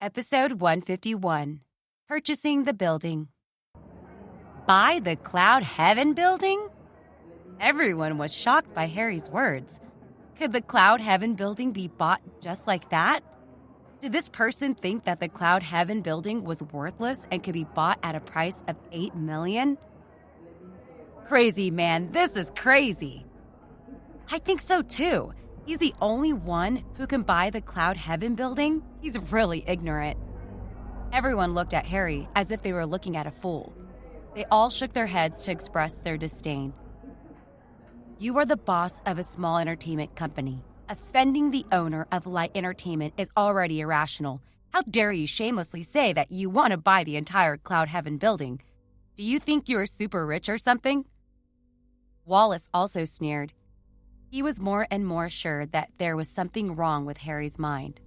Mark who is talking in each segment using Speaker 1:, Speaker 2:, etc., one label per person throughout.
Speaker 1: Episode 151, Purchasing the Building. Buy the Cloud Heaven building? Everyone was shocked by Harry's words. Could the Cloud Heaven building be bought just like that? Did this person think that the Cloud Heaven building was worthless and could be bought at a price of $8 million? Crazy, man, this is crazy. I think so too. He's the only one who can buy the Cloud Heaven building? He's really ignorant. Everyone looked at Harry as if they were looking at a fool. They all shook their heads to express their disdain. You are the boss of a small entertainment company. Offending the owner of Light Entertainment is already irrational. How dare you shamelessly say that you want to buy the entire Cloud Heaven building? Do you think you are super rich or something? Wallace also sneered. He was more and more sure that there was something wrong with Harry's mind.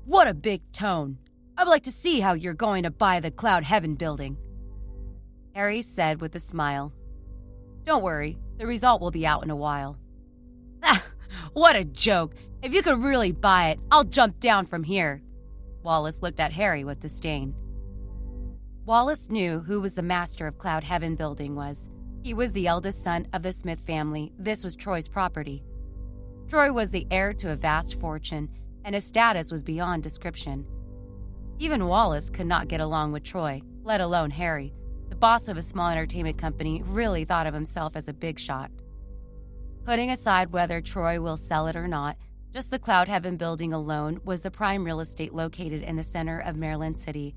Speaker 1: What a big tone! I'd like to see how you're going to buy the Cloud Heaven building. Harry said with a smile. Don't worry, the result will be out in a while. What a joke! If you could really buy it, I'll jump down from here. Wallace looked at Harry with disdain. Wallace knew who was the master of Cloud Heaven building was. He was the eldest son of the Smith family. This was Troy's property. Troy was the heir to a vast fortune, and his status was beyond description. Even Wallace could not get along with Troy, let alone Harry. The boss of a small entertainment company really thought of himself as a big shot. Putting aside whether Troy will sell it or not, just the Cloud Heaven building alone was the prime real estate located in the center of Maryland City,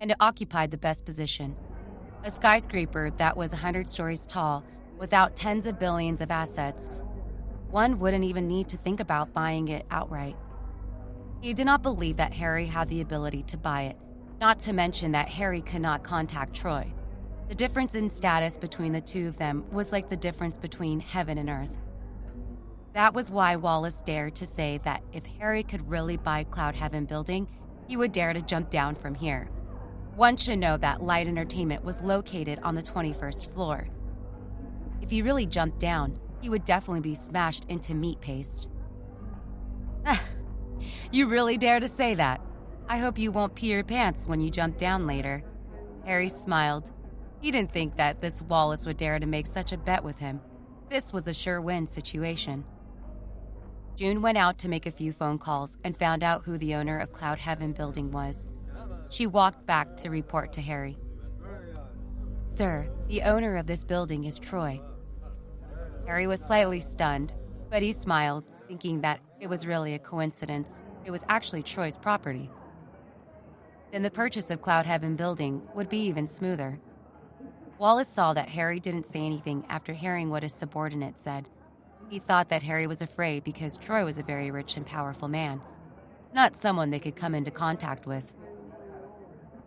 Speaker 1: and it occupied the best position. A skyscraper that was 100 stories tall, without tens of billions of assets. One wouldn't even need to think about buying it outright. He did not believe that Harry had the ability to buy it, not to mention that Harry could not contact Troy. The difference in status between the two of them was like the difference between heaven and earth. That was why Wallace dared to say that if Harry could really buy Cloud Heaven building, he would dare to jump down from here. One should know that Light Entertainment was located on the 21st floor. If he really jumped down, he would definitely be smashed into meat paste. You really dare to say that? I hope you won't pee your pants when you jump down later. Harry smiled. He didn't think that this Wallace would dare to make such a bet with him. This was a sure-win situation. June went out to make a few phone calls and found out who the owner of Cloud Heaven building was. She walked back to report to Harry. Sir, the owner of this building is Troy. Harry was slightly stunned, but he smiled, thinking that it was really a coincidence. It was actually Troy's property. Then the purchase of Cloud Heaven building would be even smoother. Wallace saw that Harry didn't say anything after hearing what his subordinate said. He thought that Harry was afraid because Troy was a very rich and powerful man, not someone they could come into contact with.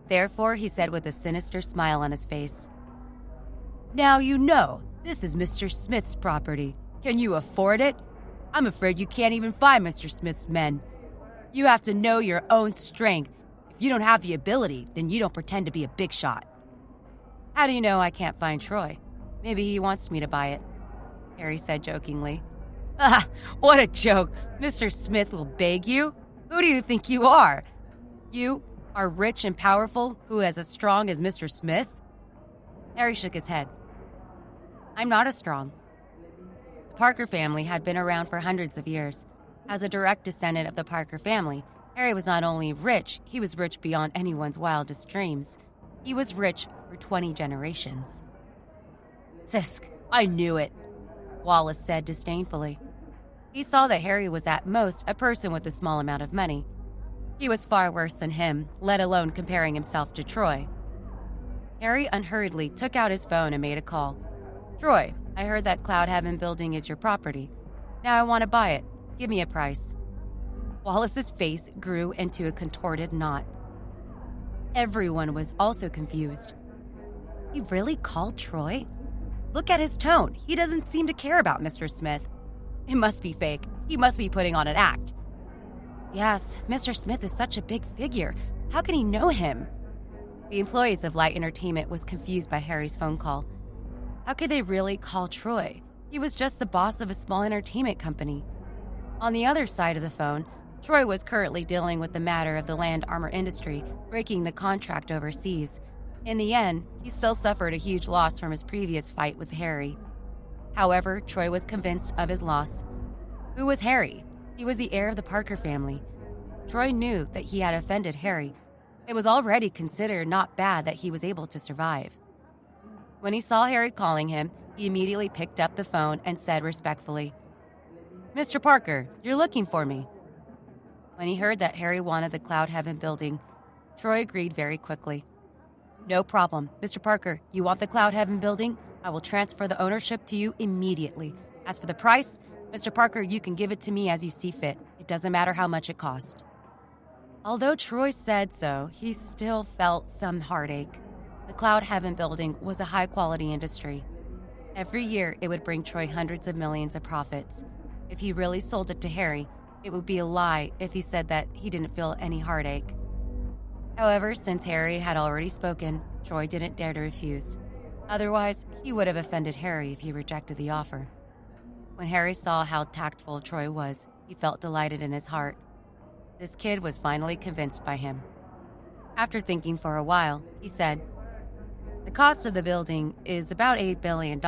Speaker 1: Therefore, he said with a sinister smile on his face, Now you know, this is Mr. Smith's property. Can you afford it? I'm afraid you can't even find Mr. Smith's men. You have to know your own strength. If you don't have the ability, then you don't pretend to be a big shot. How do you know I can't find Troy? Maybe he wants me to buy it, Harry said jokingly. What a joke. Mr. Smith will beg you? Who do you think you are? You are rich and powerful, who is as strong as Mr. Smith? Harry shook his head. I'm not as strong. The Parker family had been around for hundreds of years. As a direct descendant of the Parker family, Harry was not only rich, he was rich beyond anyone's wildest dreams. He was rich for 20 generations. Zisk, I knew it, Wallace said disdainfully. He saw that Harry was at most a person with a small amount of money. He was far worse than him, let alone comparing himself to Troy. Harry unhurriedly took out his phone and made a call. Troy, I heard that Cloud Heaven building is your property. Now I want to buy it. Give me a price. Wallace's face grew into a contorted knot. Everyone was also confused. He really called Troy? Look at his tone. He doesn't seem to care about Mr. Smith. It must be fake. He must be putting on an act. Yes, Mr. Smith is such a big figure. How can he know him? The employees of Light Entertainment was confused by Harry's phone call. How could they really call Troy? He was just the boss of a small entertainment company. On the other side of the phone, Troy was currently dealing with the matter of the land armor industry breaking the contract overseas. In the end, he still suffered a huge loss from his previous fight with Harry. However, Troy was convinced of his loss. Who was Harry? He was the heir of the Parker family. Troy knew that he had offended Harry. It was already considered not bad that he was able to survive. When he saw Harry calling him, he immediately picked up the phone and said respectfully, "Mr. Parker, you're looking for me." When he heard that Harry wanted the Cloud Heaven building, Troy agreed very quickly. "No problem. Mr. Parker, you want the Cloud Heaven building? I will transfer the ownership to you immediately. As for the price, Mr. Parker, you can give it to me as you see fit. It doesn't matter how much it costs." Although Troy said so, he still felt some heartache. The Cloud Heaven building was a high-quality industry. Every year, it would bring Troy hundreds of millions of profits. If he really sold it to Harry, it would be a lie if he said that he didn't feel any heartache. However, since Harry had already spoken, Troy didn't dare to refuse. Otherwise, he would have offended Harry if he rejected the offer. When Harry saw how tactful Troy was, he felt delighted in his heart. This kid was finally convinced by him. After thinking for a while, he said, "The cost of the building is about $8 billion,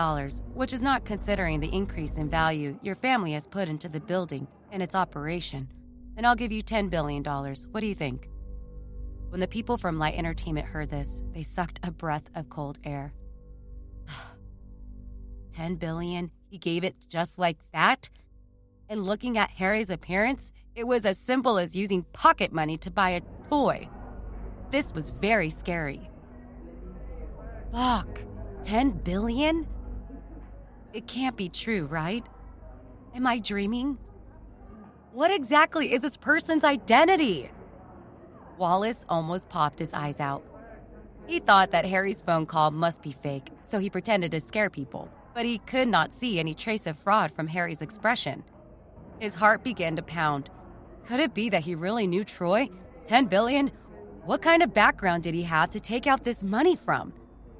Speaker 1: which is not considering the increase in value your family has put into the building and its operation. Then I'll give you $10 billion. What do you think?" When the people from Light Entertainment heard this, they sucked a breath of cold air. $10 billion? He gave it just like that? And looking at Harry's appearance, it was as simple as using pocket money to buy a toy. This was very scary. Fuck, $10 billion? It can't be true, right? Am I dreaming? What exactly is this person's identity? Wallace almost popped his eyes out. He thought that Harry's phone call must be fake, so he pretended to scare people, but he could not see any trace of fraud from Harry's expression. His heart began to pound. Could it be that he really knew Troy? $10 billion? What kind of background did he have to take out this money from?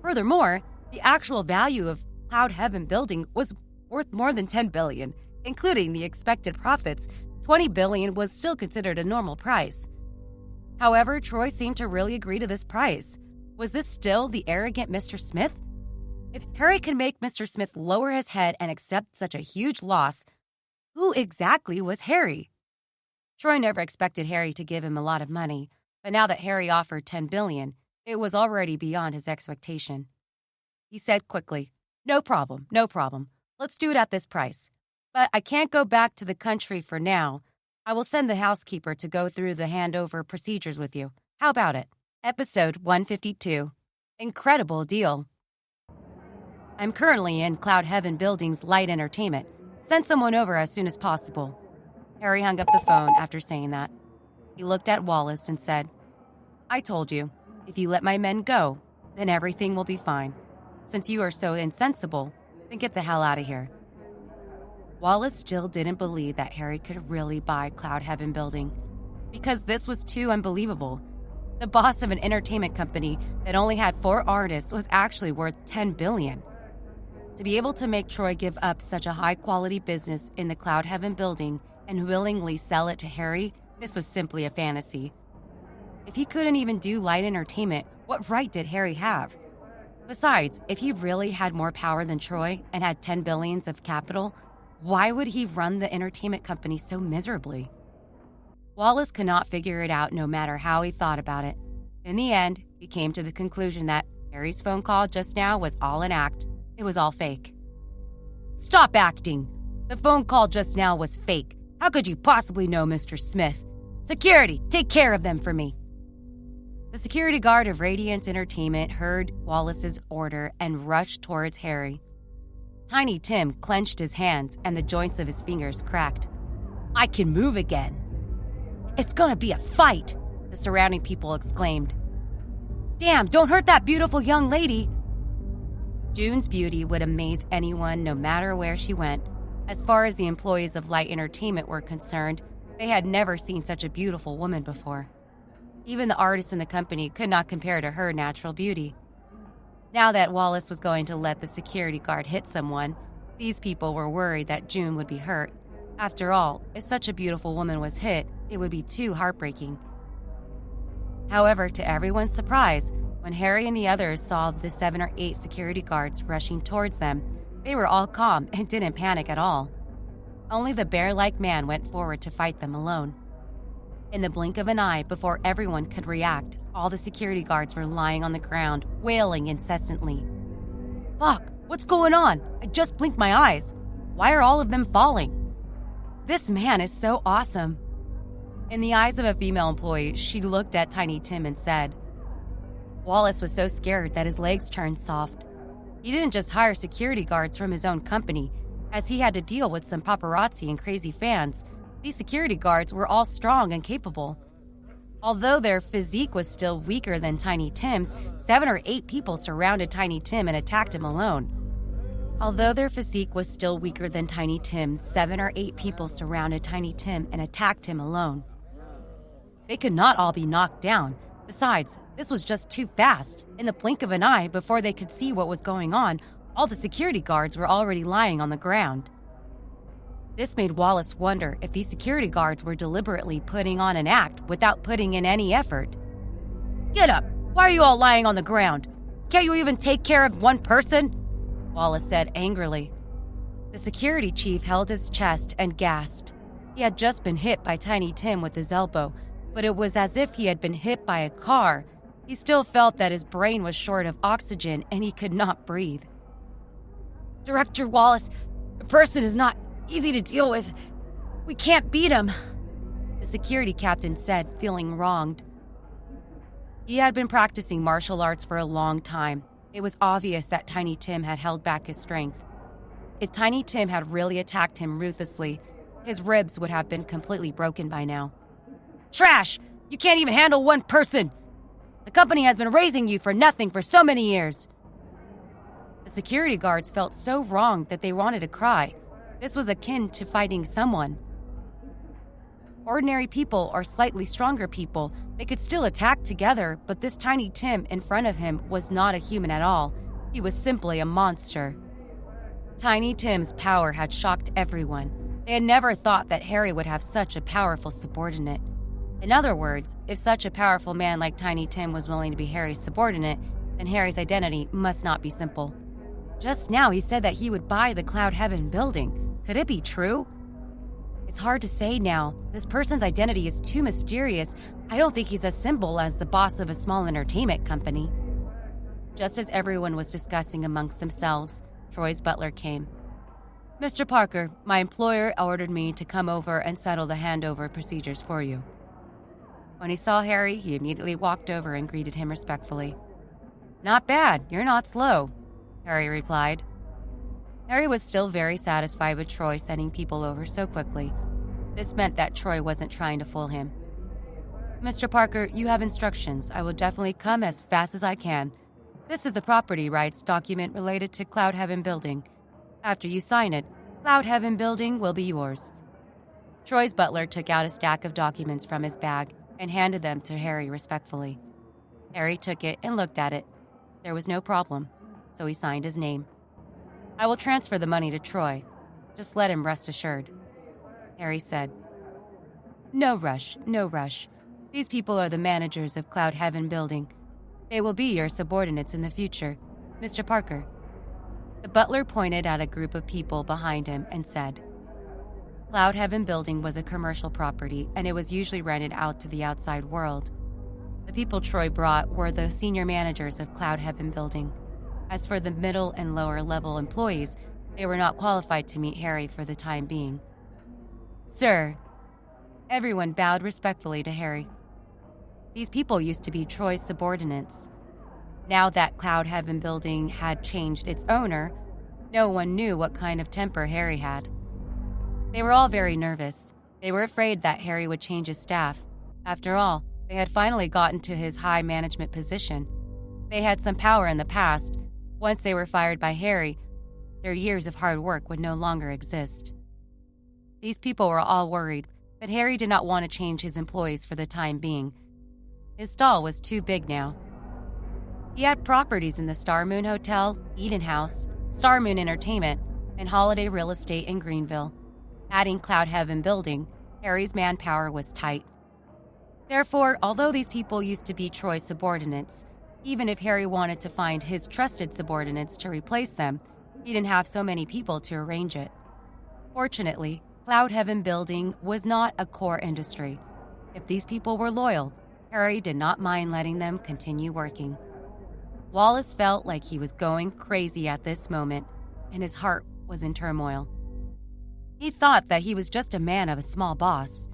Speaker 1: Furthermore, the actual value of Cloud Heaven building was worth more than $10 billion, including the expected profits. $20 billion was still considered a normal price. However, Troy seemed to really agree to this price. Was this still the arrogant Mr. Smith? If Harry could make Mr. Smith lower his head and accept such a huge loss, who exactly was Harry? Troy never expected Harry to give him a lot of money, but now that Harry offered $10 billion, it was already beyond his expectation. He said quickly, no problem. Let's do it at this price. But I can't go back to the country for now. I will send the housekeeper to go through the handover procedures with you. How about it?" Episode 152. Incredible deal. "I'm currently in Cloud Heaven Building's Light Entertainment. Send someone over as soon as possible." Harry hung up the phone after saying that. He looked at Wallace and said, "I told you, if you let my men go, then everything will be fine. Since you are so insensible, then get the hell out of here." Wallace still didn't believe that Harry could really buy Cloud Heaven building, because this was too unbelievable. The boss of an entertainment company that only had 4 artists was actually worth $10 billion. To be able to make Troy give up such a high-quality business in the Cloud Heaven building and willingly sell it to Harry, this was simply a fantasy. If he couldn't even do Light Entertainment, what right did Harry have? Besides, if he really had more power than Troy and had $10 billion of capital, why would he run the entertainment company so miserably? Wallace could not figure it out no matter how he thought about it. In the end, he came to the conclusion that Harry's phone call just now was all an act. It was all fake. "Stop acting! The phone call just now was fake. How could you possibly know, Mr. Smith? Security, take care of them for me." The security guard of Radiance Entertainment heard Wallace's order and rushed towards Harry. Tiny Tim clenched his hands and the joints of his fingers cracked. "I can move again." "It's gonna be a fight," the surrounding people exclaimed. "Damn, don't hurt that beautiful young lady." June's beauty would amaze anyone no matter where she went. As far as the employees of Light Entertainment were concerned, they had never seen such a beautiful woman before. Even the artists in the company could not compare to her natural beauty. Now that Wallace was going to let the security guard hit someone, these people were worried that June would be hurt. After all, if such a beautiful woman was hit, It would be too heartbreaking. However, to everyone's surprise, when Harry and the others saw the 7 or 8 security guards rushing towards them, they were all calm and didn't panic at all. Only the bear-like man went forward to fight them alone. In the blink of an eye, before everyone could react, all the security guards were lying on the ground, wailing incessantly. "Fuck, what's going on? I just blinked my eyes. Why are all of them falling? This man is so awesome." In the eyes of a female employee, she looked at Tiny Tim and said. Wallace was so scared that his legs turned soft. He didn't just hire security guards from his own company, as he had to deal with some paparazzi and crazy fans. These security guards were all strong and capable. Although their physique was still weaker than Tiny Tim's, 7 or 8 people surrounded Tiny Tim and attacked him alone. They could not all be knocked down. Besides, this was just too fast. In the blink of an eye, before they could see what was going on, all the security guards were already lying on the ground. This made Wallace wonder if these security guards were deliberately putting on an act without putting in any effort. "Get up! Why are you all lying on the ground? Can't you even take care of one person?" Wallace said angrily. The security chief held his chest and gasped. He had just been hit by Tiny Tim with his elbow, but it was as if he had been hit by a car. He still felt that his brain was short of oxygen and he could not breathe. "Director Wallace, the person is not easy to deal with. We can't beat him," the security captain said, feeling wronged. He had been practicing martial arts for a long time. It was obvious that Tiny Tim had held back his strength. If Tiny Tim had really attacked him ruthlessly, his ribs would have been completely broken by now. "Trash! You can't even handle one person! The company has been raising you for nothing for so many years." The security guards felt so wrong that they wanted to cry. This was akin to fighting someone. Ordinary people or slightly stronger people, they could still attack together, but this Tiny Tim in front of him was not a human at all. He was simply a monster. Tiny Tim's power had shocked everyone. They had never thought that Harry would have such a powerful subordinate. In other words, if such a powerful man like Tiny Tim was willing to be Harry's subordinate, then Harry's identity must not be simple. Just now he said that he would buy the Cloud Heaven building. Could it be true? It's hard to say now. This person's identity is too mysterious. I don't think he's as simple as the boss of a small entertainment company. Just as everyone was discussing amongst themselves, Troy's butler came. "Mr. Parker, my employer ordered me to come over and settle the handover procedures for you." When he saw Harry, he immediately walked over and greeted him respectfully. "Not bad, you're not slow," Harry replied. Harry was still very satisfied with Troy sending people over so quickly. This meant that Troy wasn't trying to fool him. "Mr. Parker, you have instructions. I will definitely come as fast as I can. This is the property rights document related to Cloud Heaven Building. After you sign it, Cloud Heaven Building will be yours." Troy's butler took out a stack of documents from his bag and handed them to Harry respectfully. Harry took it and looked at it. There was no problem, so he signed his name. "I will transfer the money to Troy. Just let him rest assured," Harry said. No rush. These people are the managers of Cloud Heaven Building. They will be your subordinates in the future. Mr. Parker." The butler pointed at a group of people behind him and said, Cloud Heaven Building was a commercial property, and it was usually rented out to the outside world. The people Troy brought were the senior managers of Cloud Heaven Building. As for the middle and lower level employees, they were not qualified to meet Harry for the time being. "Sir." Everyone bowed respectfully to Harry. These people used to be Troy's subordinates. Now that Cloud Heaven Building had changed its owner, no one knew what kind of temper Harry had. They were all very nervous. They were afraid that Harry would change his staff. After all, they had finally gotten to his high management position. They had some power in the past. Once they were fired by Harry, their years of hard work would no longer exist. These people were all worried, but Harry did not want to change his employees for the time being. His stall was too big now. He had properties in the Star Moon Hotel, Eden House, Star Moon Entertainment, and Holiday Real Estate in Greenville. Adding Cloud Heaven Building, Harry's manpower was tight. Therefore, although these people used to be Troy's subordinates, even if Harry wanted to find his trusted subordinates to replace them, he didn't have so many people to arrange it. Fortunately, Cloud Heaven building was not a core industry. If these people were loyal, Harry did not mind letting them continue working. Wallace felt like he was going crazy at this moment, and his heart was in turmoil. He thought that he was just a man of a small boss,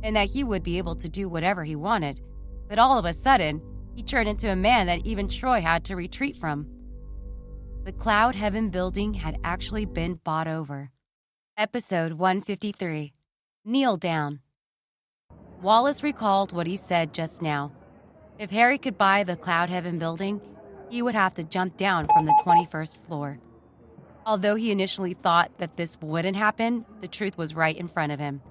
Speaker 1: and that he would be able to do whatever he wanted, but all of a sudden, he turned into a man that even Troy had to retreat from. The Cloud Heaven building had actually been bought over. Episode 153, Kneel Down. Wallace recalled what he said just now. If Harry could buy the Cloud Heaven building, he would have to jump down from the 21st floor. Although he initially thought that this wouldn't happen, the truth was right in front of him.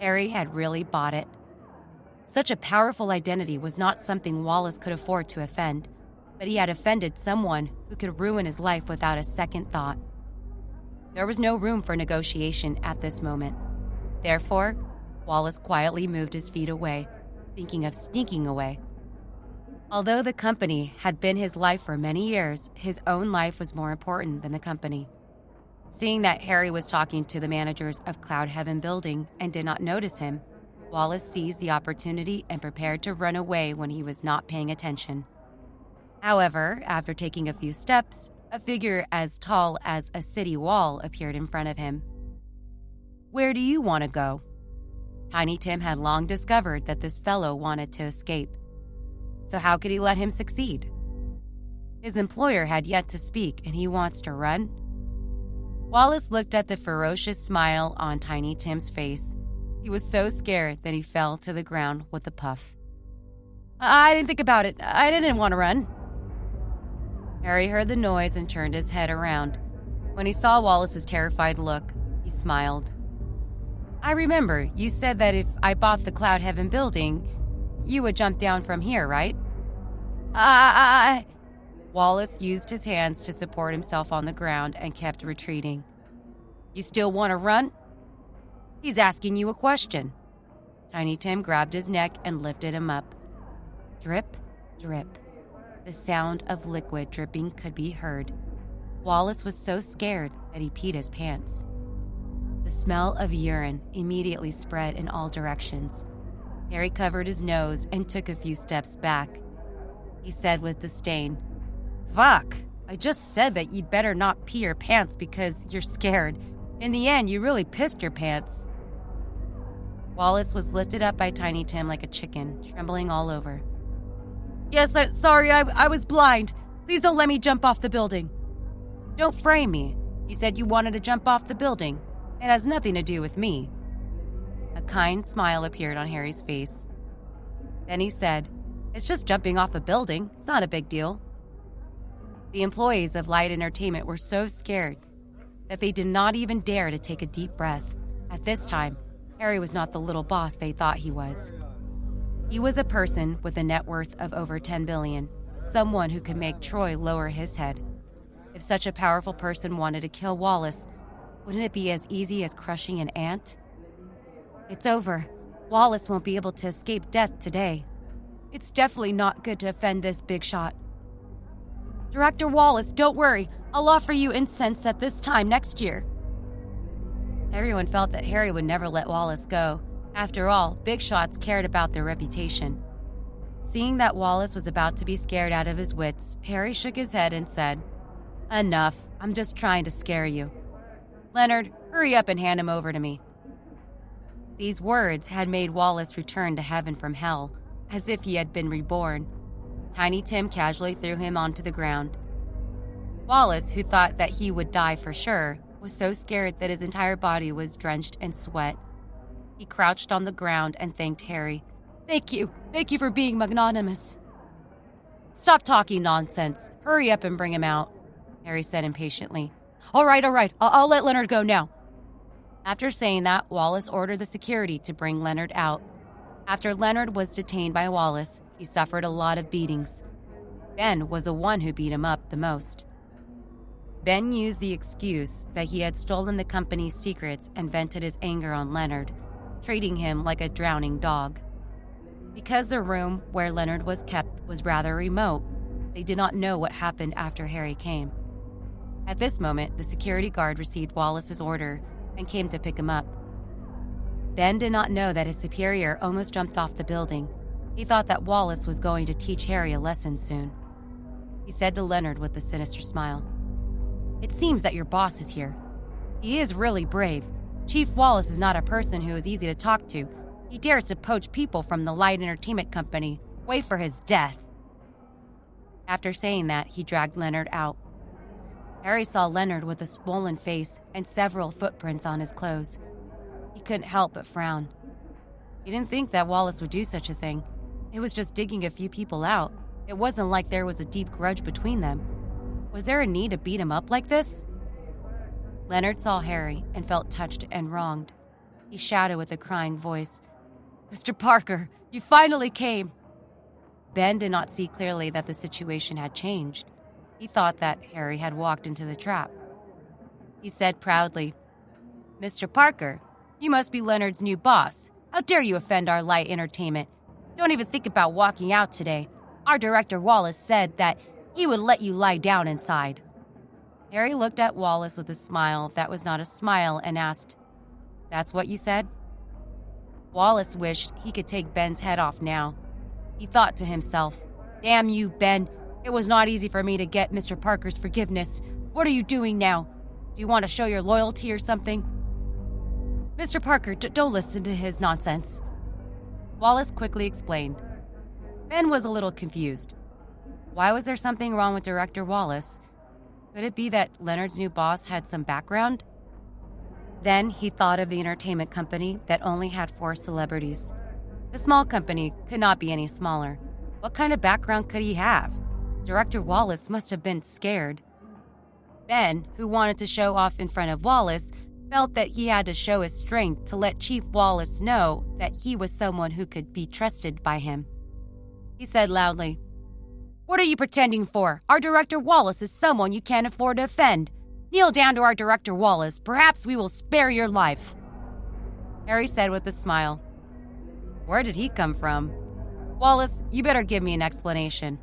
Speaker 1: Harry had really bought it. Such a powerful identity was not something Wallace could afford to offend, but he had offended someone who could ruin his life without a second thought. There was no room for negotiation at this moment. Therefore, Wallace quietly moved his feet away, thinking of sneaking away. Although the company had been his life for many years, his own life was more important than the company. Seeing that Harry was talking to the managers of Cloud Heaven building and did not notice him, Wallace seized the opportunity and prepared to run away when he was not paying attention. However, after taking a few steps, a figure as tall as a city wall appeared in front of him. "Where do you want to go?" Tiny Tim had long discovered that this fellow wanted to escape. So how could he let him succeed? His employer had yet to speak, and he wants to run? Wallace looked at the ferocious smile on Tiny Tim's face. He was so scared that he fell to the ground with a puff. I didn't think about it. I didn't want to run." Harry heard the noise and turned his head around. When he saw Wallace's terrified look, he smiled. "I remember you said that if I bought the Cloud Heaven building, you would jump down from here, right?" Wallace used his hands to support himself on the ground and kept retreating. "You still want to run?" "He's asking you a question." Tiny Tim grabbed his neck and lifted him up. Drip, drip. The sound of liquid dripping could be heard. Wallace was so scared that he peed his pants. The smell of urine immediately spread in all directions. Harry covered his nose and took a few steps back. He said with disdain, "Fuck, I just said that you'd better not pee your pants because you're scared. In the end, you really pissed your pants." Wallace was lifted up by Tiny Tim like a chicken, trembling all over. "Yes, sorry, I was blind. Please don't let me jump off the building." "Don't frame me. You said you wanted to jump off the building. It has nothing to do with me." A kind smile appeared on Harry's face. Then he said, "It's just jumping off a building. It's not a big deal." The employees of Light Entertainment were so scared that they did not even dare to take a deep breath. At this time, Harry was not the little boss they thought he was. He was a person with a net worth of over 10 billion, someone who could make Troy lower his head. If such a powerful person wanted to kill Wallace, wouldn't it be as easy as crushing an ant? "It's over. Wallace won't be able to escape death today. It's definitely not good to offend this big shot." "Director Wallace, don't worry. I'll offer you incense at this time next year." Everyone felt that Harry would never let Wallace go. After all, big shots cared about their reputation. Seeing that Wallace was about to be scared out of his wits, Harry shook his head and said, "Enough. I'm just trying to scare you. Leonard, hurry up and hand him over to me." These words had made Wallace return to heaven from hell, as if he had been reborn. Tiny Tim casually threw him onto the ground. Wallace, who thought that he would die for sure, was so scared that his entire body was drenched in sweat. He crouched on the ground and thanked Harry. Thank you for being magnanimous." "Stop talking nonsense. Hurry up and bring him out," Harry said impatiently. All right, I'll let Leonard go now." After saying that, Wallace ordered the security to bring Leonard out. After Leonard was detained by Wallace, he suffered a lot of beatings. Ben was the one who beat him up the most. Ben used the excuse that he had stolen the company's secrets and vented his anger on Leonard, treating him like a drowning dog. Because the room where Leonard was kept was rather remote, they did not know what happened after Harry came. At this moment, the security guard received Wallace's order and came to pick him up. Ben did not know that his superior almost jumped off the building. He thought that Wallace was going to teach Harry a lesson soon. He said to Leonard with a sinister smile, "It seems that your boss is here. He is really brave. Chief Wallace is not a person who is easy to talk to. He dares to poach people from the Light Entertainment Company. Wait for his death." After saying that, he dragged Leonard out. Harry saw Leonard with a swollen face and several footprints on his clothes. He couldn't help but frown. He didn't think that Wallace would do such a thing. It was just digging a few people out. It wasn't like there was a deep grudge between them. Was there a need to beat him up like this? Leonard saw Harry and felt touched and wronged. He shouted with a crying voice, "Mr. Parker, you finally came!" Ben did not see clearly that the situation had changed. He thought that Harry had walked into the trap. He said proudly, "Mr. Parker, you must be Leonard's new boss. How dare you offend our Light Entertainment? Don't even think about walking out today. Our director Wallace said that he would let you lie down inside." Harry looked at Wallace with a smile that was not a smile and asked, "That's what you said?" Wallace wished he could take Ben's head off now. He thought to himself, "Damn you, Ben. It was not easy for me to get Mr. Parker's forgiveness. What are you doing now? Do you want to show your loyalty or something?" "Mr. Parker, don't listen to his nonsense." Wallace quickly explained. Ben was a little confused. Why was there something wrong with Director Wallace? Could it be that Leonard's new boss had some background? Then he thought of the entertainment company that only had 4 celebrities. The small company could not be any smaller. What kind of background could he have? Director Wallace must have been scared. Ben, who wanted to show off in front of Wallace, felt that he had to show his strength to let Chief Wallace know that he was someone who could be trusted by him. He said loudly, "What are you pretending for? Our Director Wallace is someone you can't afford to offend. Kneel down to our Director Wallace. Perhaps we will spare your life." Harry said with a smile, "Where did he come from? Wallace, you better give me an explanation."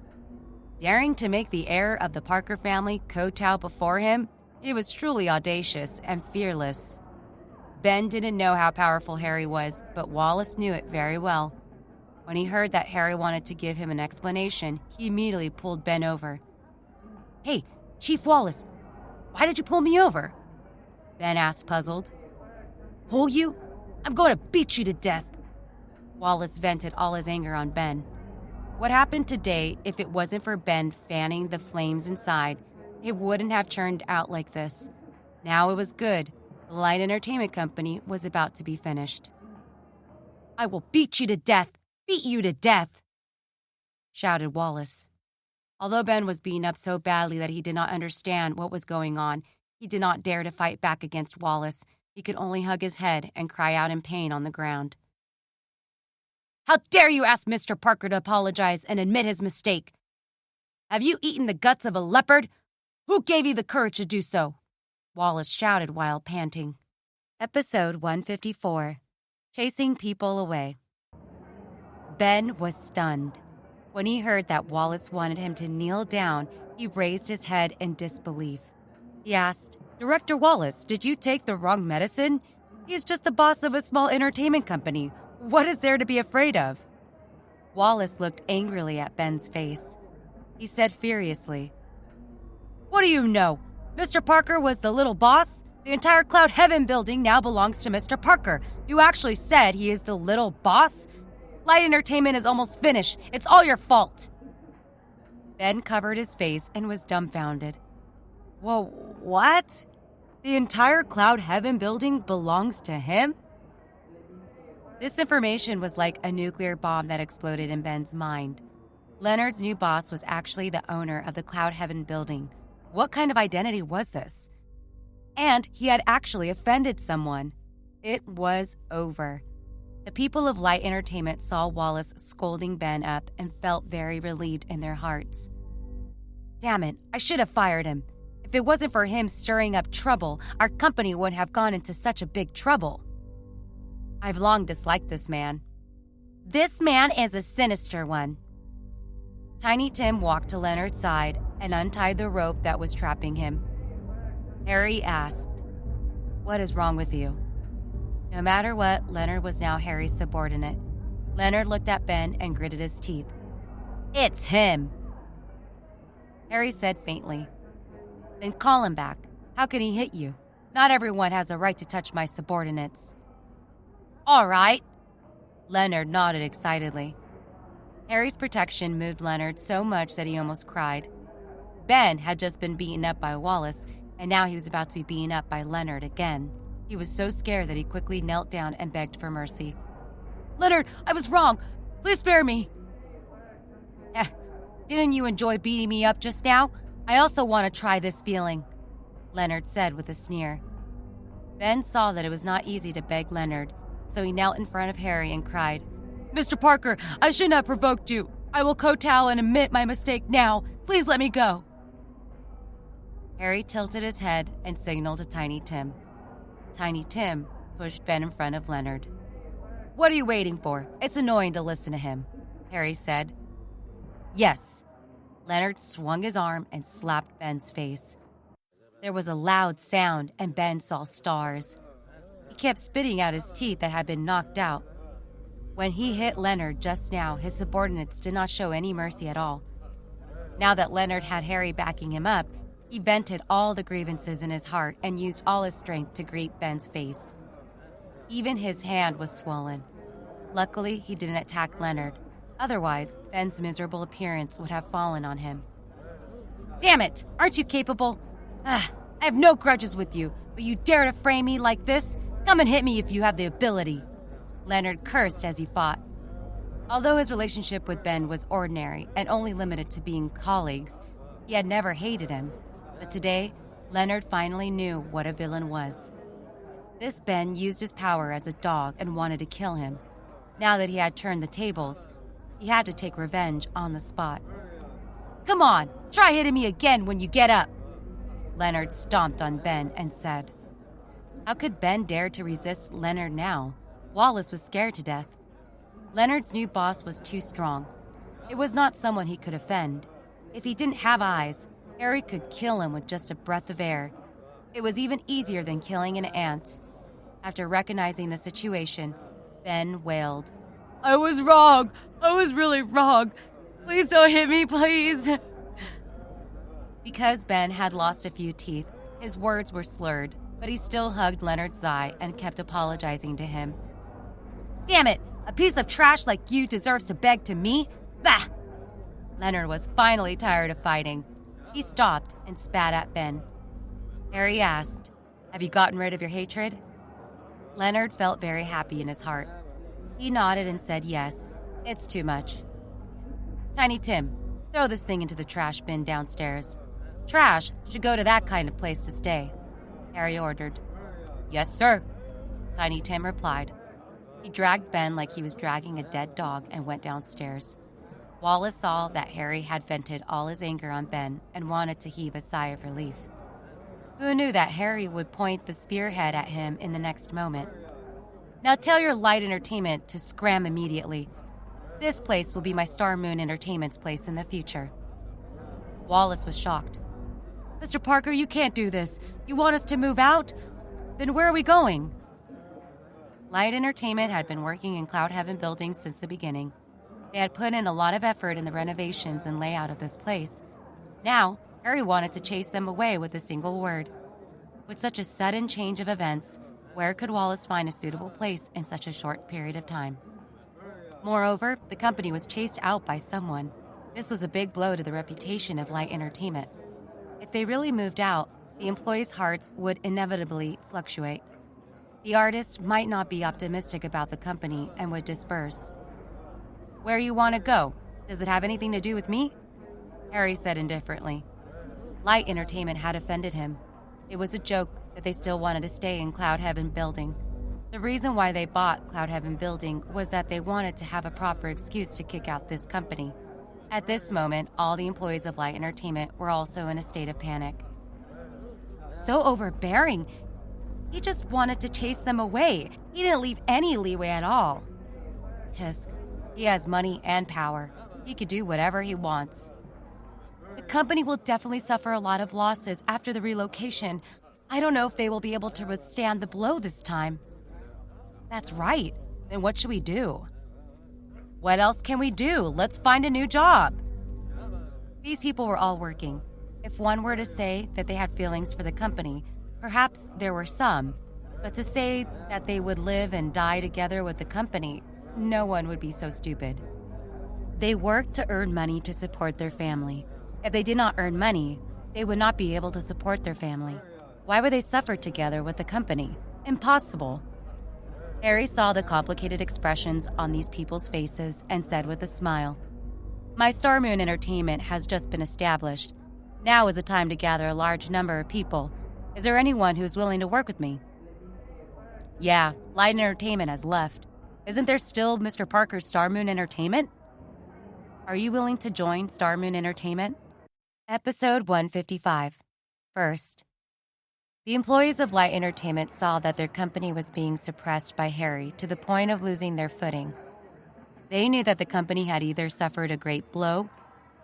Speaker 1: Daring to make the heir of the Parker family kowtow before him, it was truly audacious and fearless. Ben didn't know how powerful Harry was, but Wallace knew it very well. When he heard that Harry wanted to give him an explanation, he immediately pulled Ben over. "Hey, Chief Wallace, why did you pull me over?" Ben asked, puzzled. "Pull you? I'm going to beat you to death." Wallace vented all his anger on Ben. What happened today, if it wasn't for Ben fanning the flames inside, it wouldn't have turned out like this. Now it was good. The Light Entertainment Company was about to be finished. "I will beat you to death! Beat you to death!" shouted Wallace. Although Ben was beaten up so badly that he did not understand what was going on, he did not dare to fight back against Wallace. He could only hug his head and cry out in pain on the ground. "How dare you ask Mr. Parker to apologize and admit his mistake? Have you eaten the guts of a leopard? Who gave you the courage to do so?" Wallace shouted while panting. Episode 154, Chasing People Away. Ben was stunned. When he heard that Wallace wanted him to kneel down, he raised his head in disbelief. He asked, "Director Wallace, did you take the wrong medicine? He's just the boss of a small entertainment company. What is there to be afraid of?" Wallace looked angrily at Ben's face. He said furiously, "What do you know? Mr. Parker was the little boss? The entire Cloud Heaven building now belongs to Mr. Parker. You actually said he is the little boss? Light Entertainment is almost finished. It's all your fault." Ben covered his face and was dumbfounded. "Whoa, what? The entire Cloud Heaven building belongs to him?" This information was like a nuclear bomb that exploded in Ben's mind. Leonard's new boss was actually the owner of the Cloud Heaven building. What kind of identity was this? And he had actually offended someone. It was over. The people of Light Entertainment saw Wallace scolding Ben up and felt very relieved in their hearts. "Damn it, I should have fired him. If it wasn't for him stirring up trouble, our company wouldn't have gone into such a big trouble." I've long disliked this man. This man is a sinister one. Tiny Tim walked to Leonard's side and untied the rope that was trapping him. Harry asked, "What is wrong with you?" No matter what, Leonard was now Harry's subordinate. Leonard looked at Ben and gritted his teeth. "It's him," Harry said faintly. "Then call him back. How can he hit you? Not everyone has a right to touch my subordinates." "All right." Leonard nodded excitedly. Harry's protection moved Leonard so much that he almost cried. Ben had just been beaten up by Wallace, and now he was about to be beaten up by Leonard again. He was so scared that he quickly knelt down and begged for mercy. "Leonard, I was wrong. Please spare me." Didn't you enjoy beating me up just now? I also want to try this feeling," Leonard said with a sneer. Ben saw that it was not easy to beg Leonard, so he knelt in front of Harry and cried, "Mr. Parker, I shouldn't have provoked you. I will kowtow and admit my mistake now. Please let me go." Harry tilted his head and signaled to Tiny Tim. Tiny Tim pushed Ben in front of Leonard. "What are you waiting for? It's annoying to listen to him," Harry said. "Yes." Leonard swung his arm and slapped Ben's face. There was a loud sound and Ben saw stars. He kept spitting out his teeth that had been knocked out. When he hit Leonard just now, his subordinates did not show any mercy at all. Now that Leonard had Harry backing him up, he vented all the grievances in his heart and used all his strength to greet Ben's face. Even his hand was swollen. Luckily, he didn't attack Leonard. Otherwise, Ben's miserable appearance would have fallen on him. "Damn it! Aren't you capable? I have no grudges with you, but you dare to frame me like this? Come and hit me if you have the ability," Leonard cursed as he fought. Although his relationship with Ben was ordinary and only limited to being colleagues, he had never hated him. But today, Leonard finally knew what a villain was. This Ben used his power as a dog and wanted to kill him. Now that he had turned the tables, he had to take revenge on the spot. "Come on, try hitting me again when you get up," Leonard stomped on Ben and said. How could Ben dare to resist Leonard now? Wallace was scared to death. Leonard's new boss was too strong. It was not someone he could offend. If he didn't have eyes, Harry could kill him with just a breath of air. It was even easier than killing an ant. After recognizing the situation, Ben wailed, "I was wrong. I was really wrong. Please don't hit me, please." Because Ben had lost a few teeth, his words were slurred, but he still hugged Leonard's thigh and kept apologizing to him. "Damn it! A piece of trash like you deserves to beg to me? Bah!" Leonard was finally tired of fighting. He stopped and spat at Ben. Harry asked, "Have you gotten rid of your hatred?" Leonard felt very happy in his heart. He nodded and said yes. It's too much. "Tiny Tim, throw this thing into the trash bin downstairs. Trash should go to that kind of place to stay," Harry ordered. "Yes, sir," Tiny Tim replied. He dragged Ben like he was dragging a dead dog and went downstairs. Wallace saw that Harry had vented all his anger on Ben and wanted to heave a sigh of relief. Who knew that Harry would point the spearhead at him in the next moment? "Now tell your light entertainment to scram immediately. This place will be my Star Moon Entertainment's place in the future." Wallace was shocked. "Mr. Parker, you can't do this. You want us to move out? Then where are we going?" Light Entertainment had been working in Cloud Heaven buildings since the beginning. They had put in a lot of effort in the renovations and layout of this place. Now, Harry wanted to chase them away with a single word. With such a sudden change of events, where could Wallace find a suitable place in such a short period of time? Moreover, the company was chased out by someone. This was a big blow to the reputation of Light Entertainment. If they really moved out, the employees' hearts would inevitably fluctuate. The artists might not be optimistic about the company and would disperse. "Where you want to go? Does it have anything to do with me?" Harry said indifferently. Light Entertainment had offended him. It was a joke that they still wanted to stay in Cloud Heaven building. The reason why they bought Cloud Heaven building was that they wanted to have a proper excuse to kick out this company. At this moment, all the employees of Light Entertainment were also in a state of panic. So overbearing. He just wanted to chase them away. He didn't leave any leeway at all. Tisk, he has money and power. He could do whatever he wants. The company will definitely suffer a lot of losses after the relocation. I don't know if they will be able to withstand the blow this time. That's right. Then what should we do? What else can we do? Let's find a new job. These people were all working. If one were to say that they had feelings for the company, perhaps there were some. But to say that they would live and die together with the company, no one would be so stupid. They worked to earn money to support their family. If they did not earn money, they would not be able to support their family. Why would they suffer together with the company? Impossible. Harry saw the complicated expressions on these people's faces and said with a smile, "My Star Moon Entertainment has just been established. Now is the time to gather a large number of people. Is there anyone who is willing to work with me?" "Yeah, Light Entertainment has left. Isn't there still Mr. Parker's Star Moon Entertainment?" "Are you willing to join Star Moon Entertainment?" Episode 155. First. The employees of Light Entertainment saw that their company was being suppressed by Harry to the point of losing their footing. They knew that the company had either suffered a great blow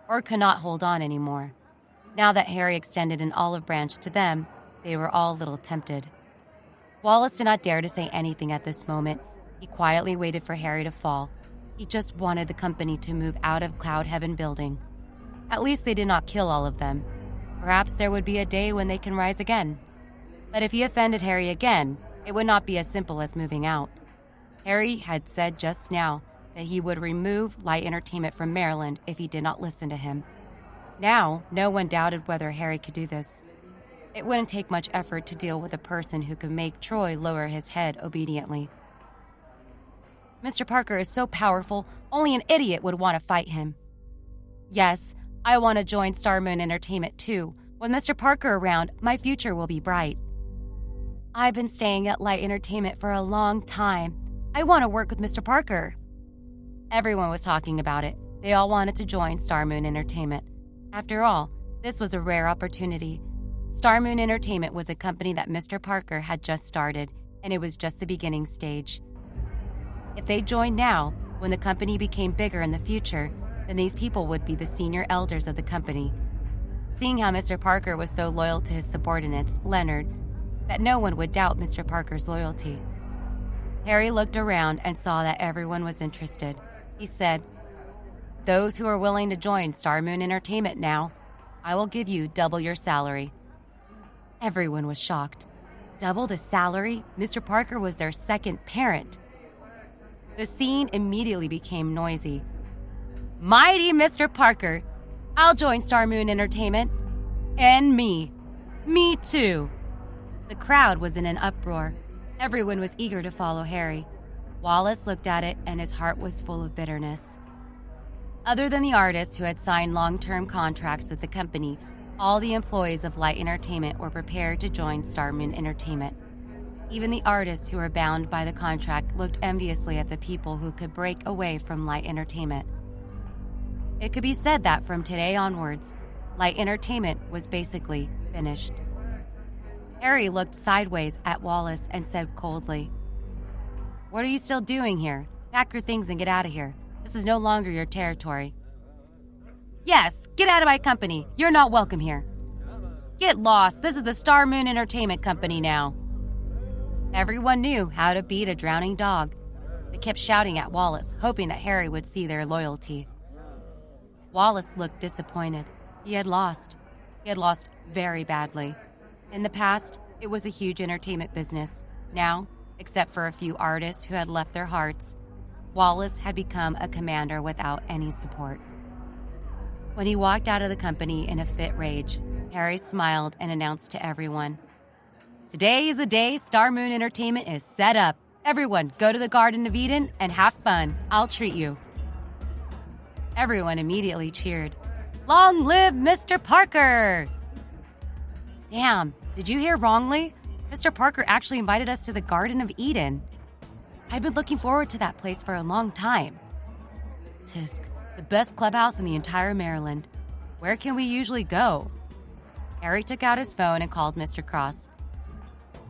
Speaker 1: or could not hold on anymore. Now that Harry extended an olive branch to them, they were all a little tempted. Wallace did not dare to say anything at this moment. He quietly waited for Harry to fall. He just wanted the company to move out of Cloud Heaven building. At least they did not kill all of them. Perhaps there would be a day when they can rise again. But if he offended Harry again, it would not be as simple as moving out. Harry had said just now that he would remove Light Entertainment from Maryland if he did not listen to him. Now, no one doubted whether Harry could do this. It wouldn't take much effort to deal with a person who could make Troy lower his head obediently. "Mr. Parker is so powerful, only an idiot would want to fight him." "Yes, I want to join Star Moon Entertainment too. With Mr. Parker around, my future will be bright." "I've been staying at Light Entertainment for a long time. I want to work with Mr. Parker." Everyone was talking about it. They all wanted to join Star Moon Entertainment. After all, this was a rare opportunity. Star Moon Entertainment was a company that Mr. Parker had just started, and it was just the beginning stage. If they joined now, when the company became bigger in the future, then these people would be the senior elders of the company. Seeing how Mr. Parker was so loyal to his subordinates, Leonard, that no one would doubt Mr. Parker's loyalty. Harry looked around and saw that everyone was interested. He said, "Those who are willing to join Star Moon Entertainment now, I will give you double your salary." Everyone was shocked. Double the salary? Mr. Parker was their second parent. The scene immediately became noisy. "Mighty Mr. Parker! I'll join Star Moon Entertainment. And me. Me too." The crowd was in an uproar. Everyone was eager to follow Harry. Wallace looked at it and his heart was full of bitterness. Other than the artists who had signed long-term contracts with the company, all the employees of Light Entertainment were prepared to join Star Moon Entertainment. Even the artists who were bound by the contract looked enviously at the people who could break away from Light Entertainment. It could be said that from today onwards, Light Entertainment was basically finished. Harry looked sideways at Wallace and said coldly, "What are you still doing here? Pack your things and get out of here. This is no longer your territory." "Yes, get out of my company. You're not welcome here." "Get lost. This is the Star Moon Entertainment Company now." Everyone knew how to beat a drowning dog. They kept shouting at Wallace, hoping that Harry would see their loyalty. Wallace looked disappointed. He had lost. He had lost very badly. In the past, it was a huge entertainment business. Now, except for a few artists who had left their hearts, Wallace had become a commander without any support. When he walked out of the company in a fit rage, Harry smiled and announced to everyone, "Today is the day Star Moon Entertainment is set up. Everyone, go to the Garden of Eden and have fun. I'll treat you." Everyone immediately cheered. "Long live Mr. Parker!" Damn, did you hear wrongly? Mr. Parker actually invited us to the Garden of Eden. I've been looking forward to that place for a long time. Tisk, the best clubhouse in the entire Maryland. Where can we usually go? Harry took out his phone and called Mr. Cross.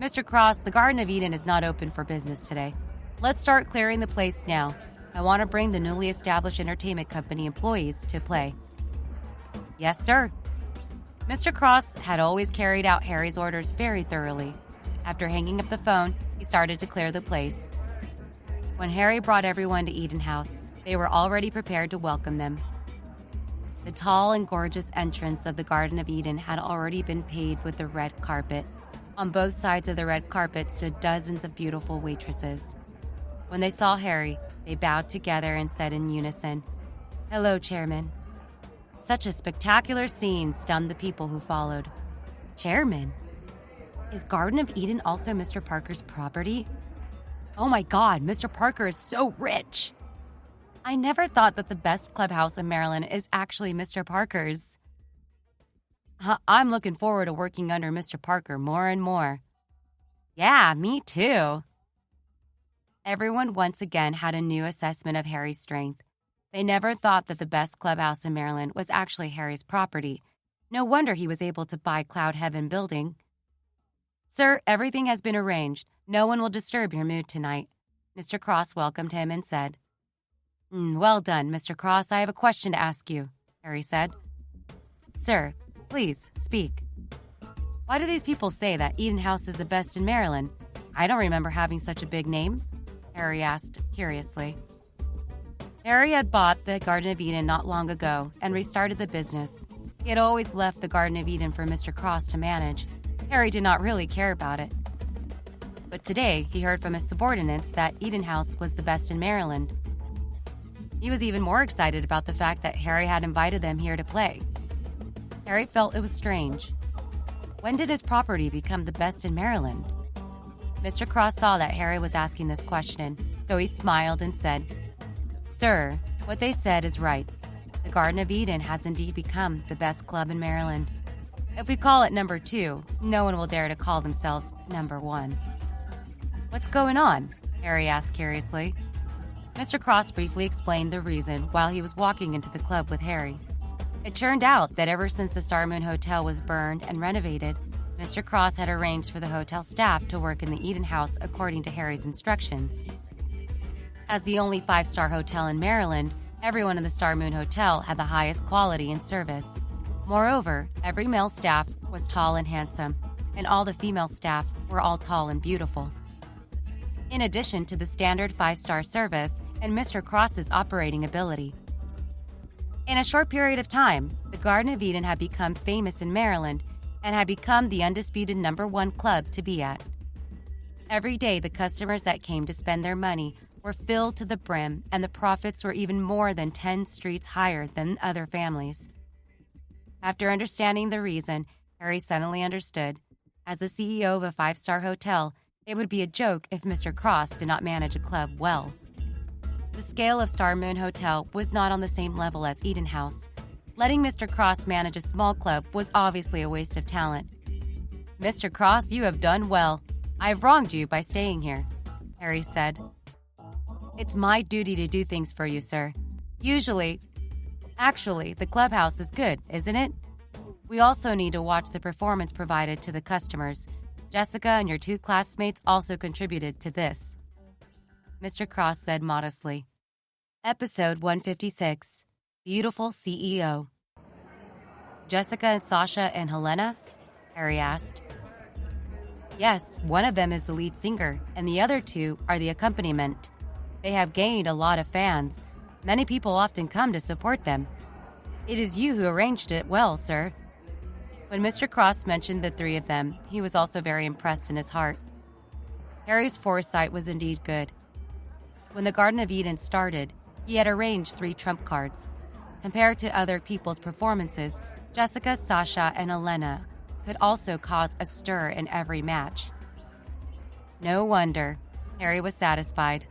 Speaker 1: Mr. Cross, the Garden of Eden is not open for business today. Let's start clearing the place now. I want to bring the newly established entertainment company employees to play." "Yes, sir." Mr. Cross had always carried out Harry's orders very thoroughly. After hanging up the phone, he started to clear the place. When Harry brought everyone to Eden House, they were already prepared to welcome them. The tall and gorgeous entrance of the Garden of Eden had already been paved with the red carpet. On both sides of the red carpet stood dozens of beautiful waitresses. When they saw Harry, they bowed together and said in unison, "Hello, Chairman." Such a spectacular scene stunned the people who followed. "Chairman? Is Garden of Eden also Mr. Parker's property? Oh my God, Mr. Parker is so rich! I never thought that the best clubhouse in Maryland is actually Mr. Parker's. I'm looking forward to working under Mr. Parker more and more." "Yeah, me too." Everyone once again had a new assessment of Harry's strength. They never thought that the best clubhouse in Maryland was actually Harry's property. No wonder he was able to buy Cloud Heaven Building. "Sir, everything has been arranged. No one will disturb your mood tonight." Mr. Cross welcomed him and said, "Well done, Mr. Cross. I have a question to ask you," Harry said. "Sir, please, speak." "Why do these people say that Eden House is the best in Maryland? I don't remember having such a big name," Harry asked curiously. Harry had bought the Garden of Eden not long ago and restarted the business. He had always left the Garden of Eden for Mr. Cross to manage. Harry did not really care about it. But today, he heard from his subordinates that Eden House was the best in Maryland. He was even more excited about the fact that Harry had invited them here to play. Harry felt it was strange. When did his property become the best in Maryland? Mr. Cross saw that Harry was asking this question, so he smiled and said, "Sir, what they said is right. The Garden of Eden has indeed become the best club in Maryland. If we call it number 2, no one will dare to call themselves number 1. "What's going on?" Harry asked curiously. Mr. Cross briefly explained the reason while he was walking into the club with Harry. It turned out that ever since the Star Moon Hotel was burned and renovated, Mr. Cross had arranged for the hotel staff to work in the Eden House according to Harry's instructions. As the only 5-star hotel in Maryland, everyone in the Star Moon Hotel had the highest quality and service. Moreover, every male staff was tall and handsome, and all the female staff were all tall and beautiful. In addition to the standard 5-star service and Mr. Cross's operating ability. In a short period of time, the Garden of Eden had become famous in Maryland and had become the undisputed number 1 club to be at. Every day, the customers that came to spend their money were filled to the brim, and the profits were even more than 10 streets higher than other families. After understanding the reason, Harry suddenly understood. As the CEO of a 5-star hotel, it would be a joke if Mr. Cross did not manage a club well. The scale of Star Moon Hotel was not on the same level as Eden House. Letting Mr. Cross manage a small club was obviously a waste of talent. "Mr. Cross, you have done well. I have wronged you by staying here," Harry said. "It's my duty to do things for you, sir. Actually, the clubhouse is good, isn't it? We also need to watch the performance provided to the customers. Jessica and your 2 classmates also contributed to this," Mr. Cross said modestly. Episode 156, Beautiful CEO. "Jessica and Sasha and Helena?" Harry asked. "Yes, one of them is the lead singer, and the other 2 are the accompaniment. They have gained a lot of fans. Many people often come to support them. It is you who arranged it well, sir." When Mr. Cross mentioned the 3 of them, he was also very impressed in his heart. Harry's foresight was indeed good. When the Garden of Eden started, he had arranged 3 trump cards. Compared to other people's performances, Jessica, Sasha, and Elena could also cause a stir in every match. No wonder. Harry was satisfied.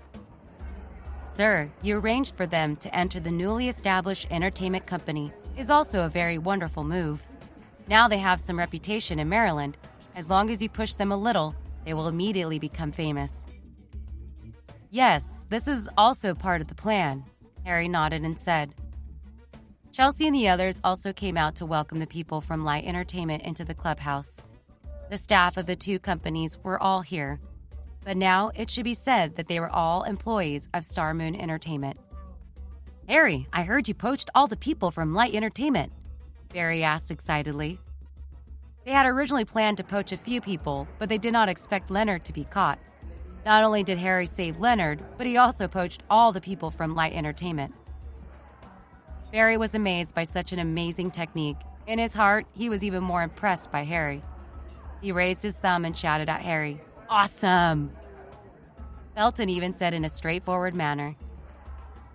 Speaker 1: "Sir, you arranged for them to enter the newly established entertainment company is also a very wonderful move. Now they have some reputation in Maryland. As long as you push them a little, they will immediately become famous." "Yes, this is also part of the plan," Harry nodded and said. Chelsea and the others also came out to welcome the people from Light Entertainment into the clubhouse. The staff of the two companies were all here, but now it should be said that they were all employees of Star Moon Entertainment. "Harry, I heard you poached all the people from Light Entertainment," Barry asked excitedly. They had originally planned to poach a few people, but they did not expect Leonard to be caught. Not only did Harry save Leonard, but he also poached all the people from Light Entertainment. Barry was amazed by such an amazing technique. In his heart, he was even more impressed by Harry. He raised his thumb and shouted at Harry, "Awesome!" Felton even said in a straightforward manner.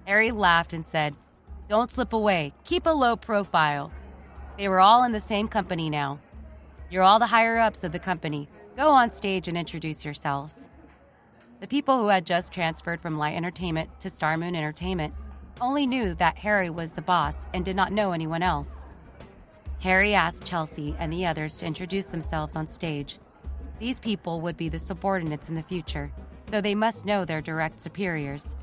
Speaker 1: Harry laughed and said, "Don't slip away. Keep a low profile." They were all in the same company now. "You're all the higher-ups of the company. Go on stage and introduce yourselves." The people who had just transferred from Light Entertainment to Star Moon Entertainment only knew that Harry was the boss and did not know anyone else. Harry asked Chelsea and the others to introduce themselves on stage. These people would be the subordinates in the future, so they must know their direct superiors.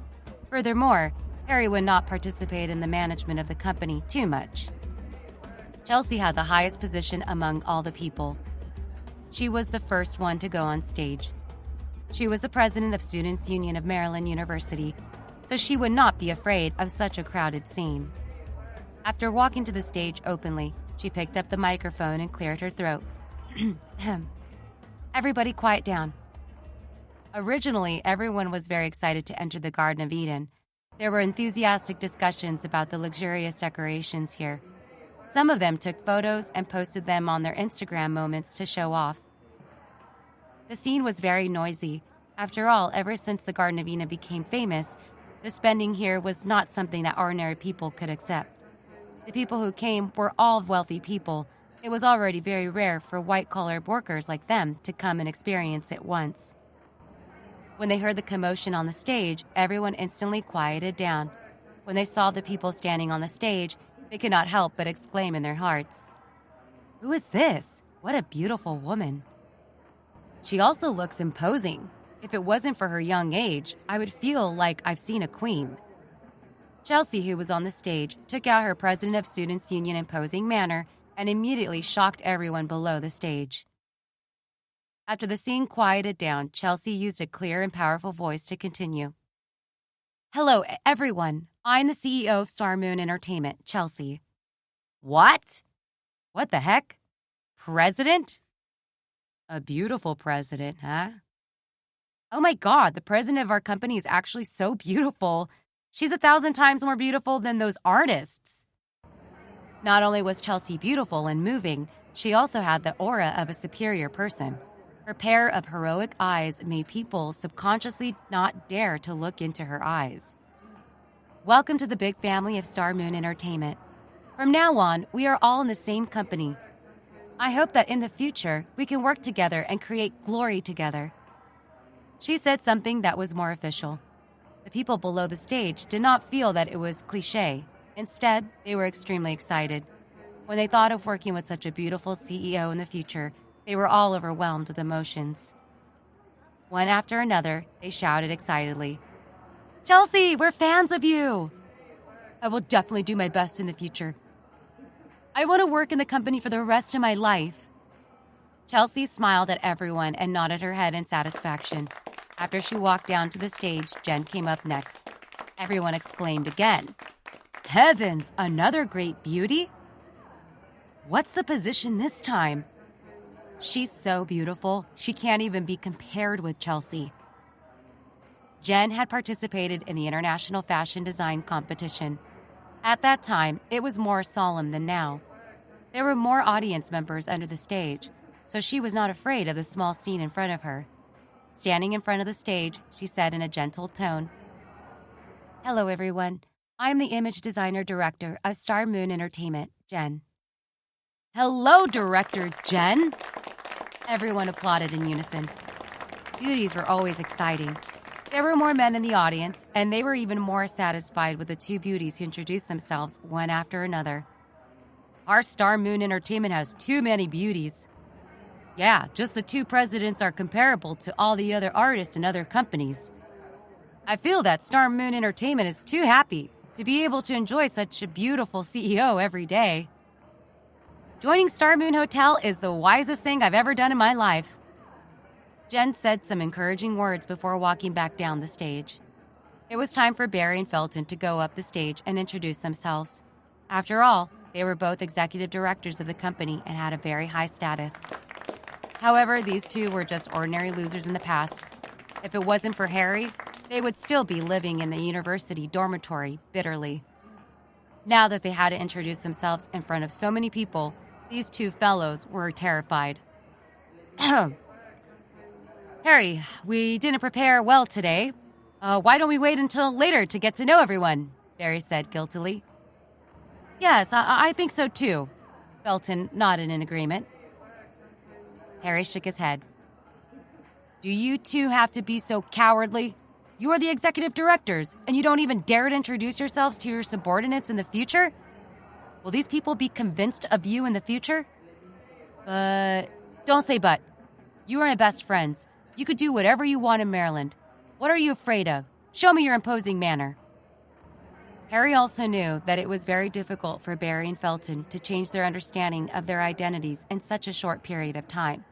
Speaker 1: Furthermore, Harry would not participate in the management of the company too much. Chelsea had the highest position among all the people. She was the first one to go on stage. She was the president of Students' Union of Maryland University, so she would not be afraid of such a crowded scene. After walking to the stage openly, she picked up the microphone and cleared her throat. "Everybody quiet down." Originally, everyone was very excited to enter the Garden of Eden. There were enthusiastic discussions about the luxurious decorations here. Some of them took photos and posted them on their Instagram moments to show off. The scene was very noisy. After all, ever since the Garden of Eden became famous, the spending here was not something that ordinary people could accept. The people who came were all wealthy people. It was already very rare for white-collar workers like them to come and experience it once. When they heard the commotion on the stage, everyone instantly quieted down. When they saw the people standing on the stage, they could not help but exclaim in their hearts, "Who is this? What a beautiful woman." She also looks imposing. If it wasn't for her young age, I would feel like I've seen a queen. Chelsea, who was on the stage, took out her President of Students' Union imposing manner and immediately shocked everyone below the stage. After the scene quieted down, Chelsea used a clear and powerful voice to continue. "Hello, everyone. I'm the CEO of Star Moon Entertainment, Chelsea." "What? What the heck? President? A beautiful president, huh? Oh my God, the president of our company is actually so beautiful. She's 1,000 times more beautiful than those artists." Not only was Chelsea beautiful and moving, she also had the aura of a superior person. Her pair of heroic eyes made people subconsciously not dare to look into her eyes. Welcome to the big family of Star Moon Entertainment. From now on, we are all in the same company. I hope that in the future, we can work together and create glory together. She said something that was more official. The people below the stage did not feel that it was cliché. Instead, they were extremely excited. When they thought of working with such a beautiful CEO in the future, they were all overwhelmed with emotions. One after another, they shouted excitedly, "Chelsea, we're fans of you!" "I will definitely do my best in the future." "I want to work in the company for the rest of my life." Chelsea smiled at everyone and nodded her head in satisfaction. After she walked down to the stage, Jen came up next. Everyone exclaimed again, "Heavens, another great beauty? What's the position this time?" "She's so beautiful, she can't even be compared with Chelsea." Jen had participated in the International Fashion Design Competition. At that time, it was more solemn than now. There were more audience members under the stage, so she was not afraid of the small scene in front of her. Standing in front of the stage, she said in a gentle tone, "Hello, everyone. I'm the image designer director of Star Moon Entertainment, Jen." "Hello, Director Jen!" Everyone applauded in unison. Beauties were always exciting. There were more men in the audience, and they were even more satisfied with the two beauties who introduced themselves one after another. "Our Star Moon Entertainment has too many beauties." "Yeah, just the two presidents are comparable to all the other artists and other companies." "I feel that Star Moon Entertainment is too happy to be able to enjoy such a beautiful CEO every day." Joining Star Moon Hotel is the wisest thing I've ever done in my life." Jen said some encouraging words before walking back down the stage. It was time for Barry and Felton to go up the stage and introduce themselves. After all, they were both executive directors of the company and had a very high status. However, these two were just ordinary losers in the past. If it wasn't for Harry, they would still be living in the university dormitory bitterly. Now that they had to introduce themselves in front of so many people, these two fellows were terrified. "Harry, we didn't prepare well today. Why don't we wait until later to get to know everyone?" Barry said guiltily. "Yes, I think so too." Felton nodded in agreement. Harry shook his head. "Do you two have to be so cowardly? You are the executive directors, and you don't even dare to introduce yourselves to your subordinates in the future? Will these people be convinced of you in the future?" Don't say but. You are my best friends. You could do whatever you want in Maryland. What are you afraid of? Show me your imposing manner." Harry also knew that it was very difficult for Barry and Felton to change their understanding of their identities in such a short period of time.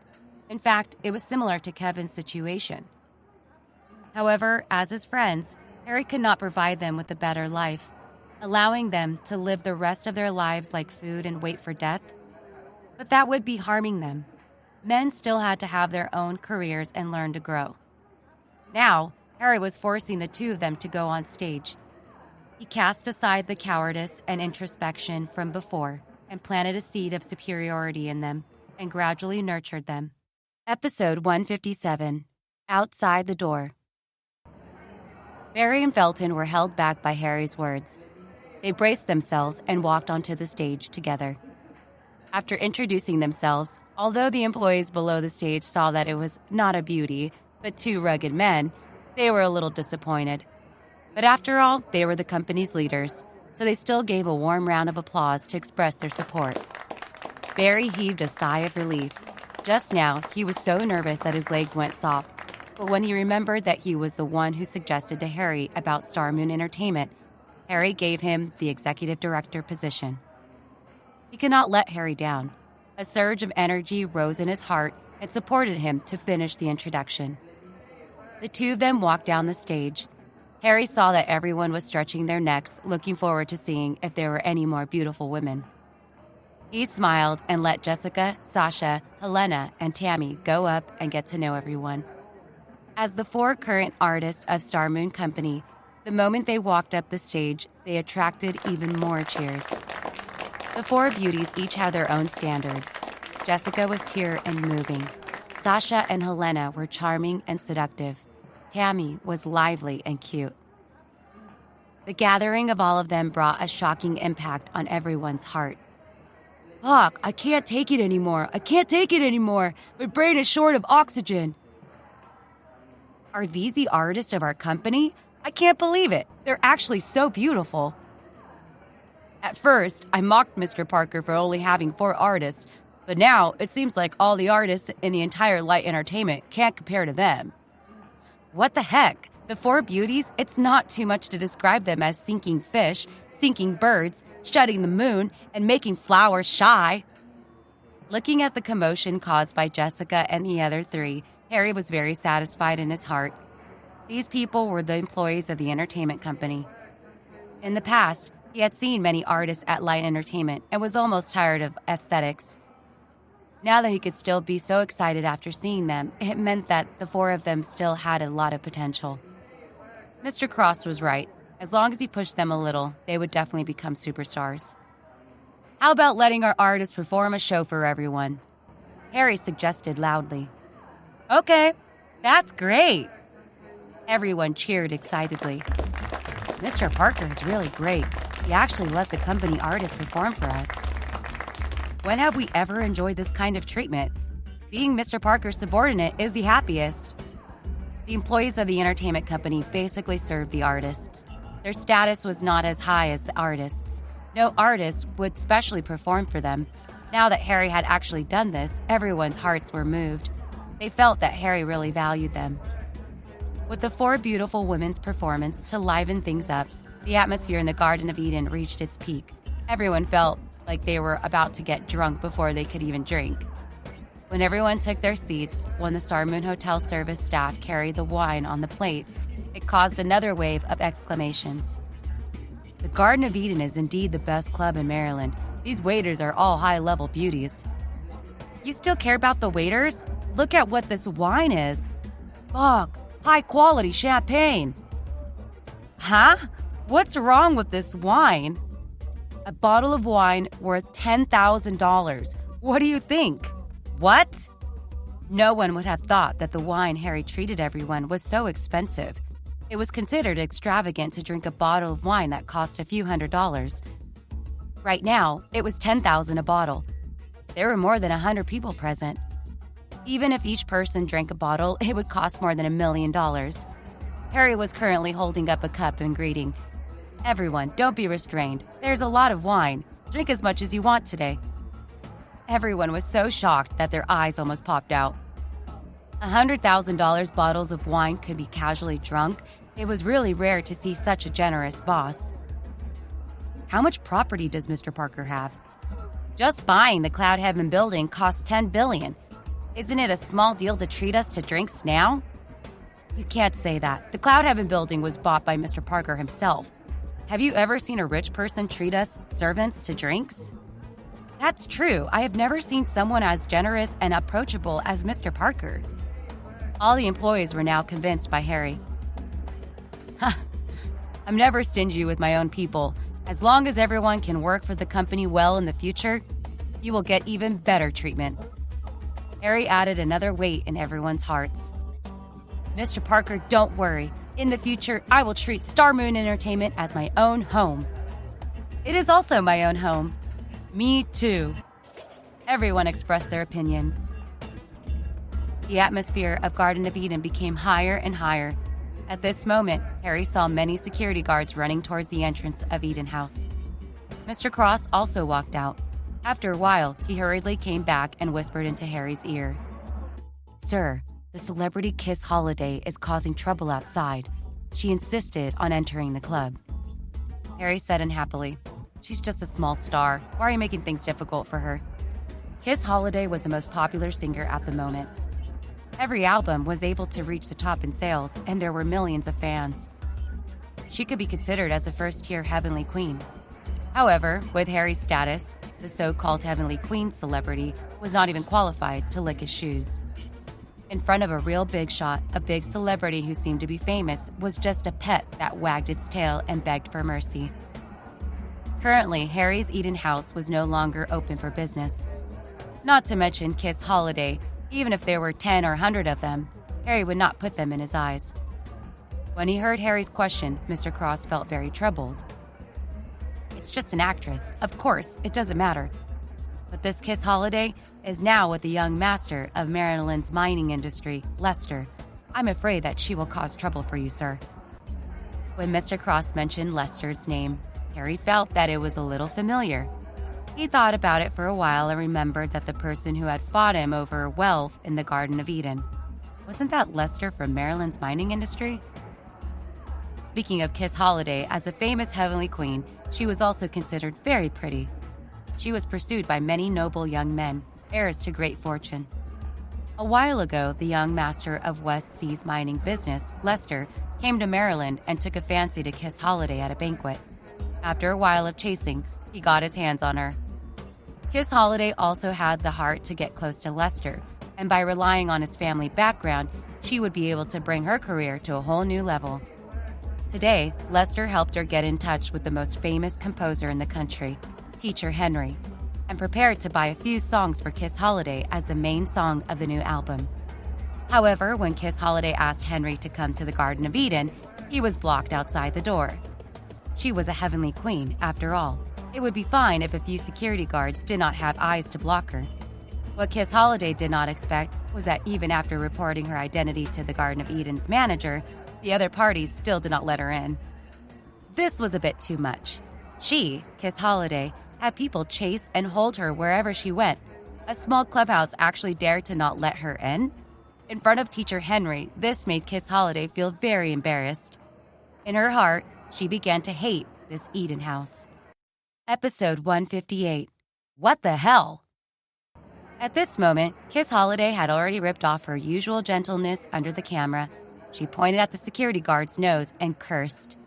Speaker 1: In fact, it was similar to Kevin's situation. However, as his friends, Harry could not provide them with a better life, allowing them to live the rest of their lives like food and wait for death. But that would be harming them. Men still had to have their own careers and learn to grow. Now, Harry was forcing the two of them to go on stage. He cast aside the cowardice and introspection from before and planted a seed of superiority in them and gradually nurtured them. Episode 157, Outside the Door. Barry and Felton were held back by Harry's words. They braced themselves and walked onto the stage together. After introducing themselves, although the employees below the stage saw that it was not a beauty, but two rugged men, they were a little disappointed. But after all, they were the company's leaders, so they still gave a warm round of applause to express their support. Barry heaved a sigh of relief. Just now, he was so nervous that his legs went soft. But when he remembered that he was the one who suggested to Harry about Star Moon Entertainment, Harry gave him the executive director position. He could not let Harry down. A surge of energy rose in his heart and supported him to finish the introduction. The two of them walked down the stage. Harry saw that everyone was stretching their necks, looking forward to seeing if there were any more beautiful women. He smiled and let Jessica, Sasha, Helena, and Tammy go up and get to know everyone. As the four current artists of Star Moon Company, the moment they walked up the stage, they attracted even more cheers. The four beauties each had their own standards. Jessica was pure and moving. Sasha and Helena were charming and seductive. Tammy was lively and cute. The gathering of all of them brought a shocking impact on everyone's heart. "Fuck, I can't take it anymore. I can't take it anymore. My brain is short of oxygen." "Are these the artists of our company? I can't believe it. They're actually so beautiful." "At first, I mocked Mr. Parker for only having 4 artists, but now it seems like all the artists in the entire light entertainment can't compare to them." "What the heck? The 4 beauties, it's not too much to describe them as sinking fish, sinking birds, shutting the moon, and making flowers shy." Looking at the commotion caused by Jessica and the other 3, Harry was very satisfied in his heart. These people were the employees of the entertainment company. In the past, he had seen many artists at light entertainment and was almost tired of aesthetics. Now that he could still be so excited after seeing them, it meant that the 4 of them still had a lot of potential. Mr. Cross was right. As long as he pushed them a little, they would definitely become superstars. "How about letting our artists perform a show for everyone?" Harry suggested loudly. "Okay, that's great." Everyone cheered excitedly. "Mr. Parker is really great. He actually let the company artists perform for us. When have we ever enjoyed this kind of treatment? Being Mr. Parker's subordinate is the happiest." The employees of the entertainment company basically served the artists. Their status was not as high as the artists. No artist would specially perform for them. Now that Harry had actually done this, everyone's hearts were moved. They felt that Harry really valued them. With the 4 beautiful women's performance to liven things up, the atmosphere in the Garden of Eden reached its peak. Everyone felt like they were about to get drunk before they could even drink. When everyone took their seats, when the Star Moon Hotel service staff carried the wine on the plates, it caused another wave of exclamations. The Garden of Eden is indeed the best club in Maryland. These waiters are all high-level beauties. You still care about the waiters? Look at what this wine is. Fuck, high-quality champagne. Huh? What's wrong with this wine? A bottle of wine worth $10,000. What do you think? What? No one would have thought that the wine Harry treated everyone was so expensive. It was considered extravagant to drink a bottle of wine that cost a few $100s. Right now, it was $10,000 a bottle. There were more than 100 people present. Even if each person drank a bottle, it would cost more than $1 million. Harry was currently holding up a cup in greeting. Everyone, don't be restrained. There's a lot of wine. Drink as much as you want today. Everyone was so shocked that their eyes almost popped out. $100,000 bottles of wine could be casually drunk. It was really rare to see such a generous boss. How much property does Mr. Parker have? Just buying the Cloud Heaven building cost $10 billion. Isn't it a small deal to treat us to drinks now? You can't say that. The Cloud Heaven building was bought by Mr. Parker himself. Have you ever seen a rich person treat us, servants, to drinks? That's true. I have never seen someone as generous and approachable as Mr. Parker. All the employees were now convinced by Harry. I'm never stingy with my own people. As long as everyone can work for the company well in the future, you will get even better treatment. Harry added another weight in everyone's hearts. Mr. Parker, don't worry. In the future, I will treat Star Moon Entertainment as my own home. It is also my own home. Me too. Everyone expressed their opinions. The atmosphere of Garden of Eden became higher and higher. At this moment, Harry saw many security guards running towards the entrance of Eden House. Mr. Cross also walked out. After a while, he hurriedly came back and whispered into Harry's ear. Sir, the celebrity Kiss Holiday is causing trouble outside. She insisted on entering the club. Harry said unhappily, She's just a small star. Why are you making things difficult for her? Kiss Holiday was the most popular singer at the moment. Every album was able to reach the top in sales, and there were millions of fans. She could be considered as a first-tier Heavenly Queen. However, with Harry's status, the so-called Heavenly Queen celebrity was not even qualified to lick his shoes. In front of a real big shot, a big celebrity who seemed to be famous was just a pet that wagged its tail and begged for mercy. Currently, Harry's Eden House was no longer open for business. Not to mention Kiss Holiday. Even if there were 10 or 100 of them, Harry would not put them in his eyes. When he heard Harry's question, Mr. Cross felt very troubled. It's just an actress. Of course, it doesn't matter. But this Kiss Holiday is now with the young master of Maryland's mining industry, Lester. I'm afraid that she will cause trouble for you, sir. When Mr. Cross mentioned Lester's name, Harry felt that it was a little familiar. He thought about it for a while and remembered that the person who had fought him over wealth in the Garden of Eden. Wasn't that Lester from Maryland's mining industry? Speaking of Kiss Holiday, as a famous Heavenly Queen, she was also considered very pretty. She was pursued by many noble young men, heirs to great fortune. A while ago, the young master of West Sea's mining business, Lester, came to Maryland and took a fancy to Kiss Holiday at a banquet. After a while of chasing, he got his hands on her. Kiss Holiday also had the heart to get close to Lester, and by relying on his family background, she would be able to bring her career to a whole new level. Today, Lester helped her get in touch with the most famous composer in the country, Teacher Henry, and prepared to buy a few songs for Kiss Holiday as the main song of the new album. However, when Kiss Holiday asked Henry to come to the Garden of Eden, he was blocked outside the door. She was a Heavenly Queen, after all. It would be fine if a few security guards did not have eyes to block her. What Kiss Holiday did not expect was that even after reporting her identity to the Garden of Eden's manager, the other parties still did not let her in. This was a bit too much. She, Kiss Holiday, had people chase and hold her wherever she went. A small clubhouse actually dared to not let her in. In front of Teacher Henry, this made Kiss Holiday feel very embarrassed. In her heart, she began to hate this Eden House. Episode 158, What the hell? At this moment, Kiss Holiday had already ripped off her usual gentleness under the camera. She pointed at the security guard's nose and cursed.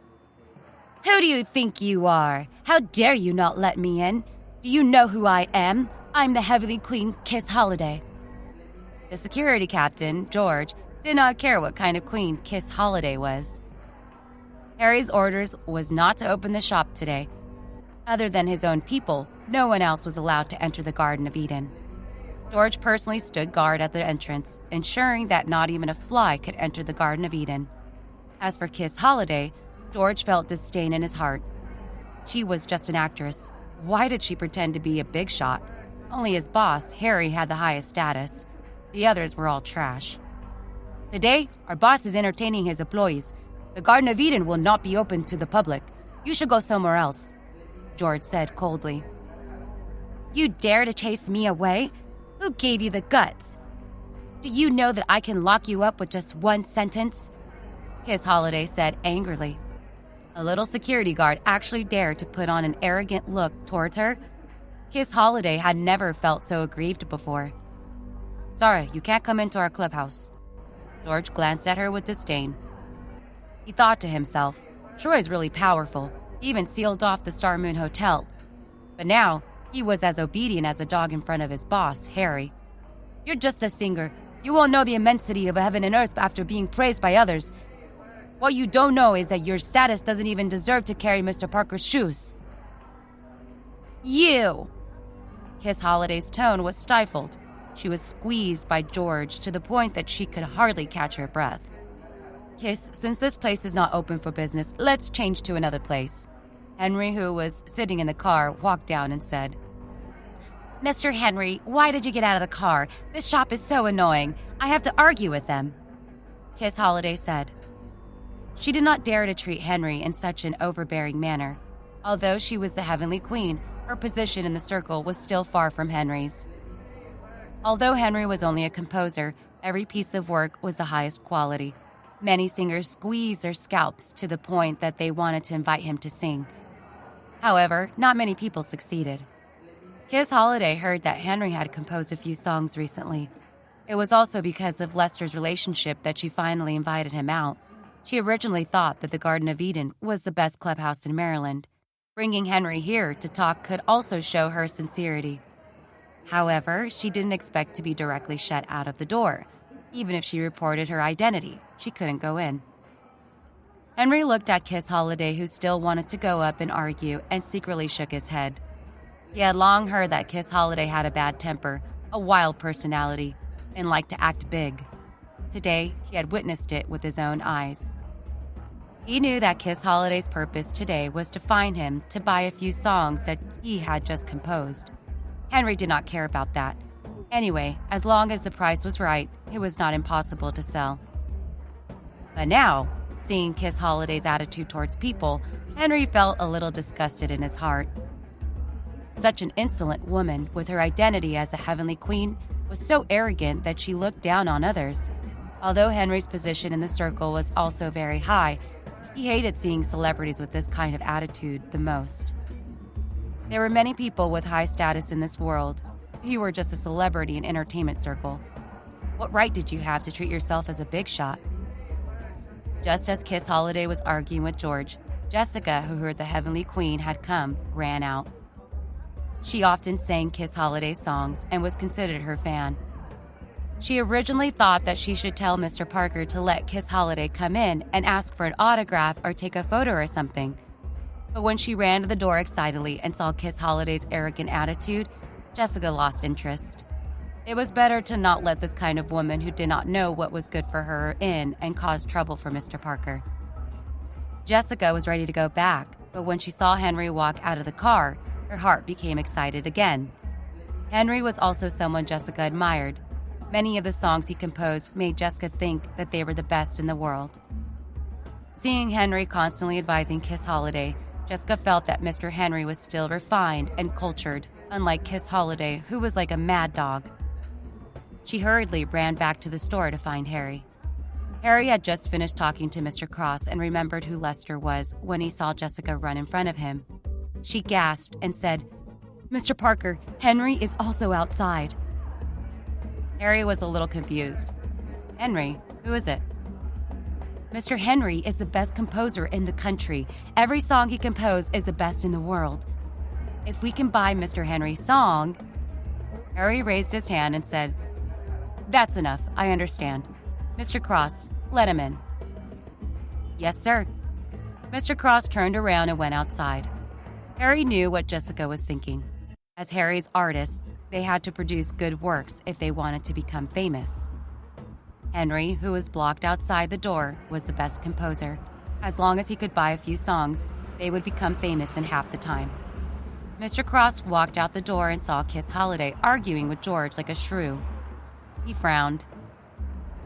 Speaker 1: Who do you think you are? How dare you not let me in? Do you know who I am? I'm the Heavenly Queen, Kiss Holiday. The security captain, George, did not care what kind of queen Kiss Holiday was. Harry's orders was not to open the shop today. Other than his own people, no one else was allowed to enter the Garden of Eden. George personally stood guard at the entrance, ensuring that not even a fly could enter the Garden of Eden. As for Kiss Holiday, George felt disdain in his heart. She was just an actress. Why did she pretend to be a big shot? Only his boss, Harry, had the highest status. The others were all trash. Today, our boss is entertaining his employees. The Garden of Eden will not be open to the public. You should go somewhere else, George said coldly. You dare to chase me away? Who gave you the guts? Do you know that I can lock you up with just one sentence? Kiss Holiday said angrily. A little security guard actually dared to put on an arrogant look towards her. Kiss Holiday had never felt so aggrieved before. Sorry, you can't come into our clubhouse. George glanced at her with disdain. He thought to himself, Troy's really powerful. He even sealed off the Star Moon Hotel. But now, he was as obedient as a dog in front of his boss, Harry. You're just a singer. You won't know the immensity of heaven and earth after being praised by others. What you don't know is that your status doesn't even deserve to carry Mr. Parker's shoes. You! Kiss Holiday's tone was stifled. She was squeezed by George to the point that she could hardly catch her breath. Kiss, since this place is not open for business, let's change to another place. Henry, who was sitting in the car, walked down and said, Mr. Henry, why did you get out of the car? This shop is so annoying. I have to argue with them. Kiss Holiday said. She did not dare to treat Henry in such an overbearing manner. Although she was the Heavenly Queen, her position in the circle was still far from Henry's. Although Henry was only a composer, every piece of work was the highest quality. Many singers squeezed their scalps to the point that they wanted to invite him to sing. However, not many people succeeded. Kiss Holiday heard that Henry had composed a few songs recently. It was also because of Lester's relationship that she finally invited him out. She originally thought that the Garden of Eden was the best clubhouse in Maryland. Bringing Henry here to talk could also show her sincerity. However, she didn't expect to be directly shut out of the door. Even if she reported her identity, she couldn't go in. Henry looked at Kiss Holiday, who still wanted to go up and argue, and secretly shook his head. He had long heard that Kiss Holiday had a bad temper, a wild personality, and liked to act big. Today, he had witnessed it with his own eyes. He knew that Kiss Holiday's purpose today was to find him to buy a few songs that he had just composed. Henry did not care about that. Anyway, as long as the price was right, it was not impossible to sell. But now, seeing Kiss Holiday's attitude towards people, Henry felt a little disgusted in his heart. Such an insolent woman, with her identity as the Heavenly Queen, was so arrogant that she looked down on others. Although Henry's position in the circle was also very high, he hated seeing celebrities with this kind of attitude the most. There were many people with high status in this world. You were just a celebrity in entertainment circle. What right did you have to treat yourself as a big shot? Just as Kiss Holiday was arguing with George, Jessica, who heard the Heavenly Queen had come, ran out. She often sang Kiss Holiday's songs and was considered her fan. She originally thought that she should tell Mr. Parker to let Kiss Holiday come in and ask for an autograph or take a photo or something. But when she ran to the door excitedly and saw Kiss Holiday's arrogant attitude, Jessica lost interest. It was better to not let this kind of woman who did not know what was good for her in and cause trouble for Mr. Parker. Jessica was ready to go back, but when she saw Henry walk out of the car, her heart became excited again. Henry was also someone Jessica admired. Many of the songs he composed made Jessica think that they were the best in the world. Seeing Henry constantly advising Kiss Holiday, Jessica felt that Mr. Henry was still refined and cultured, unlike Kiss Holiday, who was like a mad dog. She hurriedly ran back to the store to find Harry. Harry had just finished talking to Mr. Cross and remembered who Lester was when he saw Jessica run in front of him. She gasped and said, Mr. Parker, Henry is also outside." Harry was a little confused. "Henry? Who is it?" "Mr. Henry is the best composer in the country. Every song he composed is the best in the world. If we can buy Mr. Henry's song..." Harry raised his hand and said, "That's enough, I understand. Mr. Cross, let him in." "Yes, sir." Mr. Cross turned around and went outside. Harry knew what Jessica was thinking. As Harry's artists, they had to produce good works if they wanted to become famous. Henry, who was blocked outside the door, was the best composer. As long as he could buy a few songs, they would become famous in half the time. Mr. Cross walked out the door and saw Kiss Holiday arguing with George like a shrew. He frowned.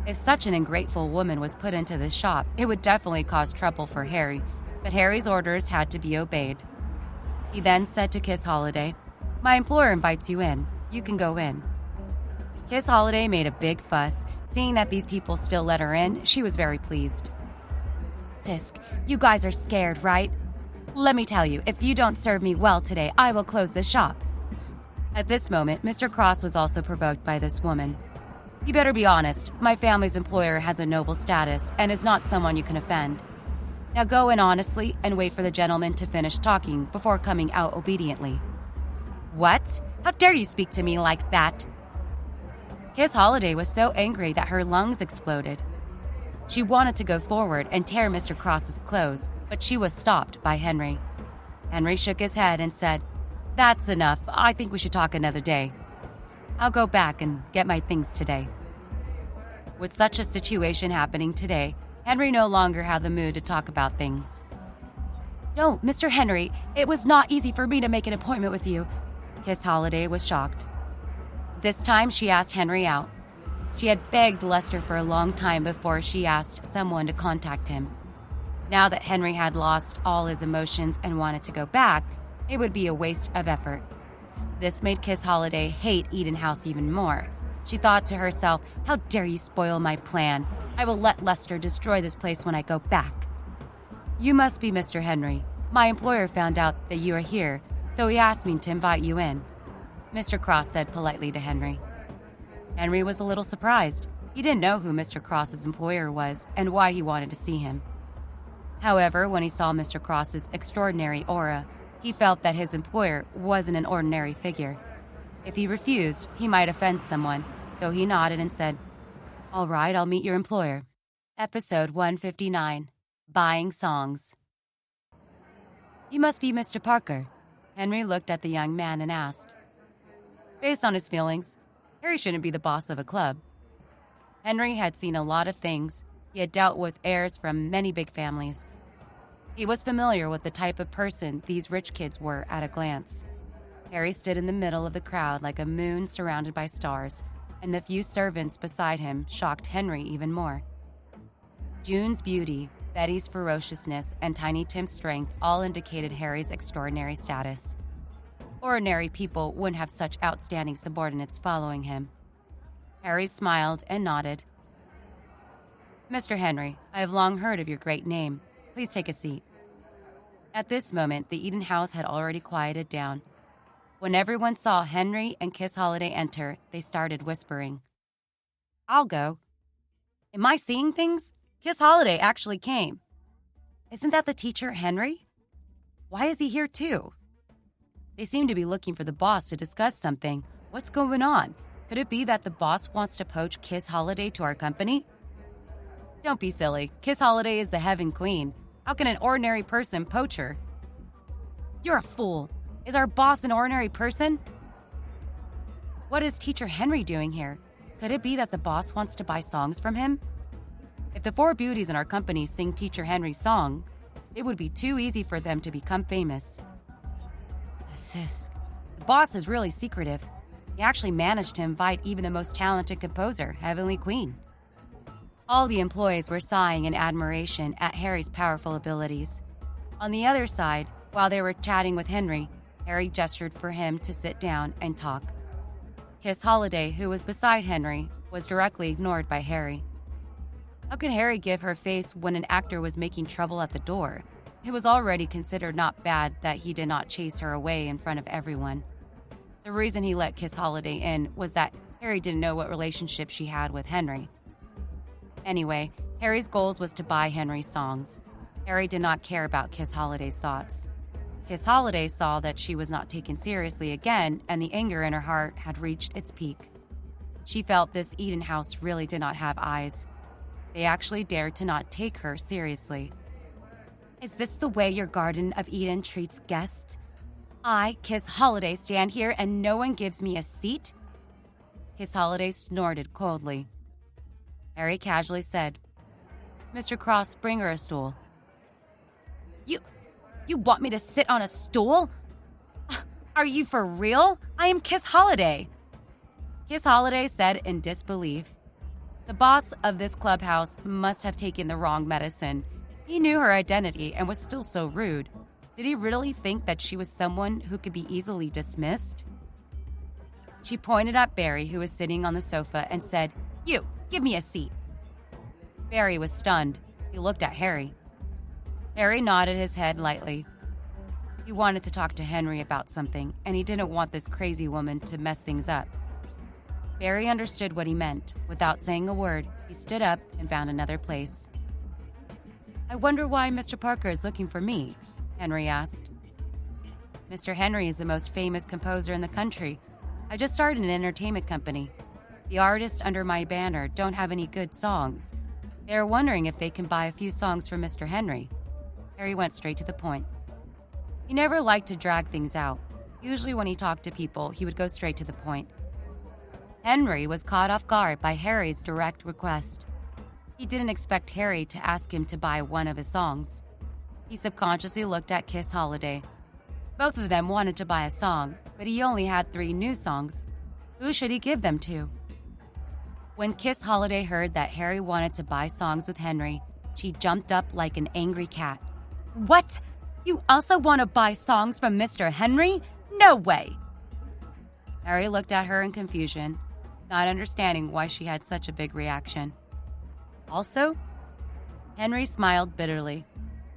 Speaker 1: If such an ungrateful woman was put into this shop, it would definitely cause trouble for Harry, but Harry's orders had to be obeyed. He then said to Kiss Holiday, "My employer invites you in. You can go in." Kiss Holiday made a big fuss. Seeing that these people still let her in, she was very pleased. "Tisk, you guys are scared, right? Let me tell you, if you don't serve me well today, I will close the shop." At this moment, Mr. Cross was also provoked by this woman. "You better be honest. My family's employer has a noble status and is not someone you can offend. Now go in honestly and wait for the gentleman to finish talking before coming out obediently." "What? How dare you speak to me like that?" Kiss Holiday was so angry that her lungs exploded. She wanted to go forward and tear Mr. Cross's clothes, but she was stopped by Henry. Henry shook his head and said, "That's enough. I think we should talk another day. I'll go back and get my things today." With such a situation happening today, Henry no longer had the mood to talk about things. "No, Mr. Henry, it was not easy for me to make an appointment with you." Kiss Holiday was shocked. This time she asked Henry out. She had begged Lester for a long time before she asked someone to contact him. Now that Henry had lost all his emotions and wanted to go back, it would be a waste of effort. This made Kiss Holiday hate Eden House even more. She thought to herself, "How dare you spoil my plan? I will let Lester destroy this place when I go back." "You must be Mr. Henry. My employer found out that you are here, so he asked me to invite you in," Mr. Cross said politely to Henry. Henry was a little surprised. He didn't know who Mr. Cross's employer was and why he wanted to see him. However, when he saw Mr. Cross's extraordinary aura, he felt that his employer wasn't an ordinary figure. If he refused, he might offend someone, so he nodded and said, "All right, I'll meet your employer." Episode 159, Buying Songs. "You must be Mr. Parker." Henry looked at the young man and asked. Based on his feelings, Harry shouldn't be the boss of a club. Henry had seen a lot of things. He had dealt with heirs from many big families. He was familiar with the type of person these rich kids were at a glance. Harry stood in the middle of the crowd like a moon surrounded by stars, and the few servants beside him shocked Henry even more. June's beauty, Betty's ferociousness, and Tiny Tim's strength all indicated Harry's extraordinary status. Ordinary people wouldn't have such outstanding subordinates following him. Harry smiled and nodded. "Mr. Henry, I have long heard of your great name. Please take a seat." At this moment, the Eden House had already quieted down. When everyone saw Henry and Kiss Holiday enter, they started whispering. "I'll go. Am I seeing things? Kiss Holiday actually came. Isn't that the teacher, Henry? Why is he here too? They seem to be looking for the boss to discuss something. What's going on? Could it be that the boss wants to poach Kiss Holiday to our company?" "Don't be silly. Kiss Holiday is the heaven queen. How can an ordinary person poach her?" "You're a fool. Is our boss an ordinary person?" "What is Teacher Henry doing here? Could it be that the boss wants to buy songs from him? If the four beauties in our company sing Teacher Henry's song, it would be too easy for them to become famous." The boss is really secretive. He actually managed to invite even the most talented composer, Heavenly Queen. All the employees were sighing in admiration at Harry's powerful abilities. On the other side, while they were chatting with Henry, Harry gestured for him to sit down and talk. Kiss Holiday, who was beside Henry, was directly ignored by Harry. How could Harry give her face when an actor was making trouble at the door? It was already considered not bad that he did not chase her away in front of everyone. The reason he let Kiss Holiday in was that Harry didn't know what relationship she had with Henry. Anyway, Harry's goals was to buy Henry's songs. Harry did not care about Kiss Holiday's thoughts. Kiss Holiday saw that she was not taken seriously again, and the anger in her heart had reached its peak. She felt this Eden house really did not have eyes. They actually dared to not take her seriously. Is this the way your Garden of Eden treats guests? I, Kiss Holiday, stand here and no one gives me a seat? Kiss Holiday snorted coldly. Harry casually said, Mr. Cross, bring her a stool. You want me to sit on a stool? Are you for real? I am Kiss Holiday. Kiss Holiday said in disbelief. The boss of this clubhouse must have taken the wrong medicine. He knew her identity and was still so rude. Did he really think that she was someone who could be easily dismissed? She pointed at Barry, who was sitting on the sofa, and said, You, give me a seat. Barry was stunned. He looked at Harry. Harry nodded his head lightly. He wanted to talk to Henry about something, and he didn't want this crazy woman to mess things up. Barry understood what he meant. Without saying a word, he stood up and found another place. I wonder why Mr. Parker is looking for me, Henry asked. Mr. Henry is the most famous composer in the country. I just started an entertainment company. The artists under my banner don't have any good songs. They are wondering if they can buy a few songs from Mr. Henry. Harry went straight to the point. He never liked to drag things out. Usually when he talked to people, he would go straight to the point. Henry was caught off guard by Harry's direct request. He didn't expect Harry to ask him to buy one of his songs. He subconsciously looked at Kiss Holiday. Both of them wanted to buy a song, but he only had 3 new songs. Who should he give them to? When Kiss Holiday heard that Harry wanted to buy songs with Henry, she jumped up like an angry cat. What? You also want to buy songs from Mr. Henry? No way! Harry looked at her in confusion, not understanding why she had such a big reaction. Also? Henry smiled bitterly.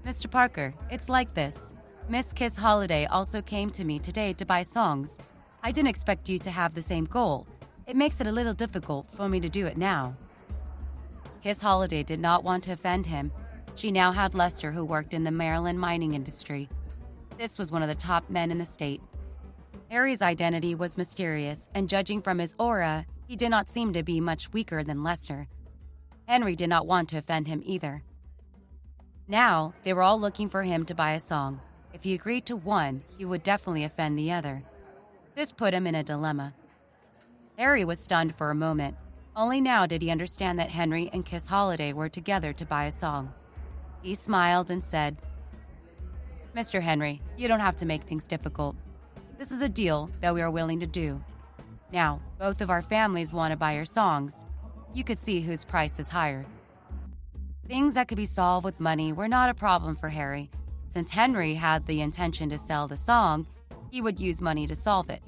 Speaker 1: Mr. Parker, it's like this. Miss Kiss Holiday also came to me today to buy songs. I didn't expect you to have the same goal. It makes it a little difficult for me to do it now. Kiss Holiday did not want to offend him. She now had Lester, who worked in the Maryland mining industry. This was one of the top men in the state. Harry's identity was mysterious, and judging from his aura, he did not seem to be much weaker than Lester. Henry did not want to offend him either. Now, they were all looking for him to buy a song. If he agreed to one, he would definitely offend the other. This put him in a dilemma. Harry was stunned for a moment. Only now did he understand that Henry and Kiss Holiday were together to buy a song. He smiled and said, Mr. Henry, you don't have to make things difficult. This is a deal that we are willing to do. Now, both of our families want to buy your songs. You could see whose price is higher. Things that could be solved with money were not a problem for Harry. Since Henry had the intention to sell the song, he would use money to solve it.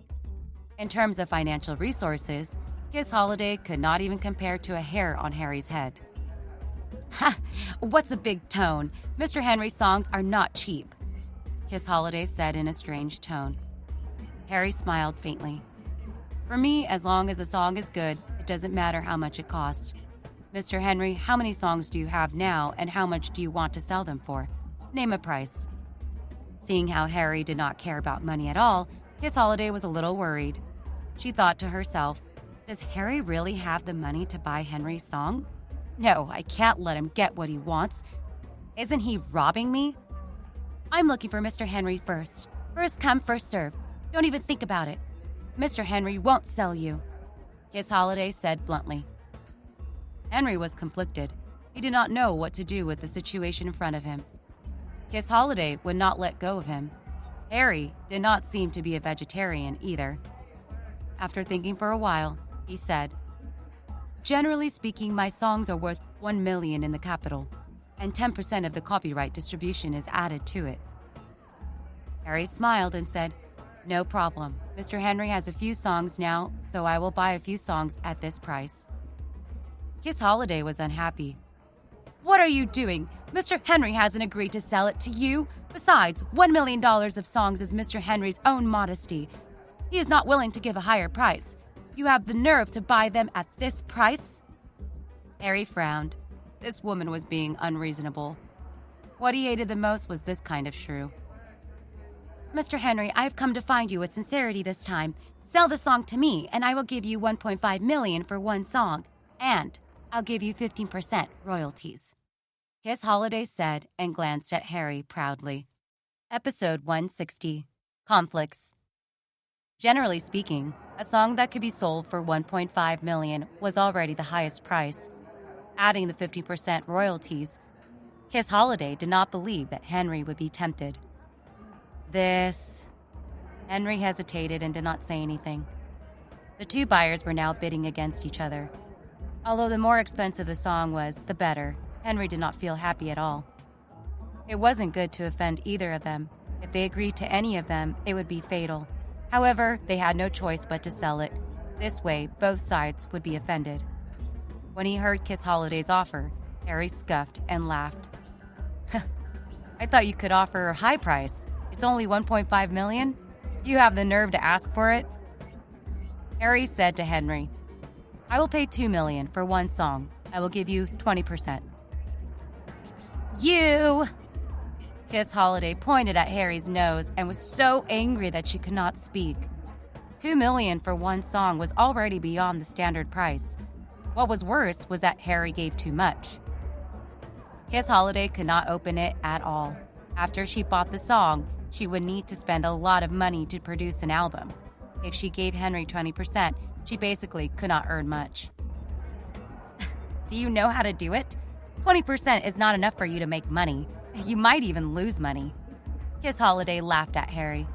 Speaker 1: In terms of financial resources, Kiss Holiday could not even compare to a hair on Harry's head. Ha! What's a big tone? Mr. Henry's songs are not cheap, Kiss Holiday said in a strange tone. Harry smiled faintly. For me, as long as a song is good, it doesn't matter how much it costs. Mr. Henry, how many songs do you have now, and how much do you want to sell them for? Name a price. Seeing how Harry did not care about money at all, Kiss Holiday was a little worried. She thought to herself, does Harry really have the money to buy Henry's song? No, I can't let him get what he wants. Isn't he robbing me? I'm looking for Mr. Henry first. First come, first serve. Don't even think about it. Mr. Henry won't sell you, Kiss Holiday said bluntly. Henry was conflicted. He did not know what to do with the situation in front of him. Kiss Holiday would not let go of him. Harry did not seem to be a vegetarian either. After thinking for a while, he said, Generally speaking, my songs are worth $1 million in the capital, and 10% of the copyright distribution is added to it. Harry smiled and said, No problem. Mr. Henry has a few songs now, so I will buy a few songs at this price. Kiss Holiday was unhappy. What are you doing? Mr. Henry hasn't agreed to sell it to you. Besides, $1 million of songs is Mr. Henry's own modesty. He is not willing to give a higher price. You have the nerve to buy them at this price?" Harry frowned. This woman was being unreasonable. What he hated the most was this kind of shrew. "Mr. Henry, I have come to find you with sincerity this time. Sell the song to me, and I will give you $1.5 million for one song, and I'll give you 15% royalties." Kiss Holiday said and glanced at Harry proudly. Episode 160. Conflicts. Generally speaking, a song that could be sold for $1.5 million was already the highest price. Adding the 50% royalties, Kiss Holiday did not believe that Henry would be tempted. Henry hesitated and did not say anything. The two buyers were now bidding against each other. Although the more expensive the song was, the better, Henry did not feel happy at all. It wasn't good to offend either of them. If they agreed to any of them, it would be fatal. However, they had no choice but to sell it. This way, both sides would be offended. When he heard Kiss Holiday's offer, Harry scoffed and laughed. "I thought you could offer a high price. It's only $1.5 million? You have the nerve to ask for it?" Harry said to Henry, "I will pay $2 million for one song. I will give you 20%. "You!" Kiss Holiday pointed at Harry's nose and was so angry that she could not speak. $2 million for one song was already beyond the standard price. What was worse was that Harry gave too much. Kiss Holiday could not open it at all. After she bought the song, she would need to spend a lot of money to produce an album. If she gave Henry 20%, she basically could not earn much. "Do you know how to do it? 20% is not enough for you to make money. You might even lose money." Kiss Holiday laughed at Harry.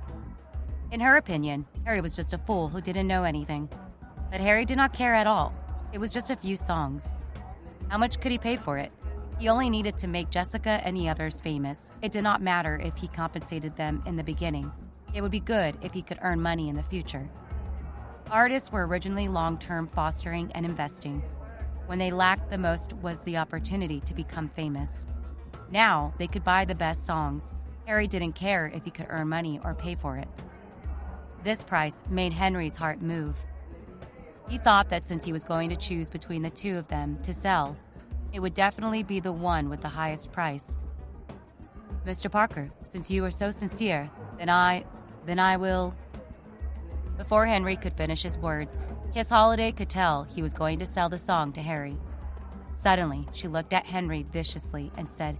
Speaker 1: In her opinion, Harry was just a fool who didn't know anything. But Harry did not care at all. It was just a few songs. How much could he pay for it? He only needed to make Jessica and the others famous. It did not matter if he compensated them in the beginning. It would be good if he could earn money in the future. Artists were originally long-term fostering and investing. When they lacked the most was the opportunity to become famous. Now, they could buy the best songs. Harry didn't care if he could earn money or pay for it. This price made Henry's heart move. He thought that since he was going to choose between the two of them to sell, it would definitely be the one with the highest price. "Mr. Parker, since you are so sincere, then I will..." Before Henry could finish his words, Kiss Holiday could tell he was going to sell the song to Harry. Suddenly, she looked at Henry viciously and said,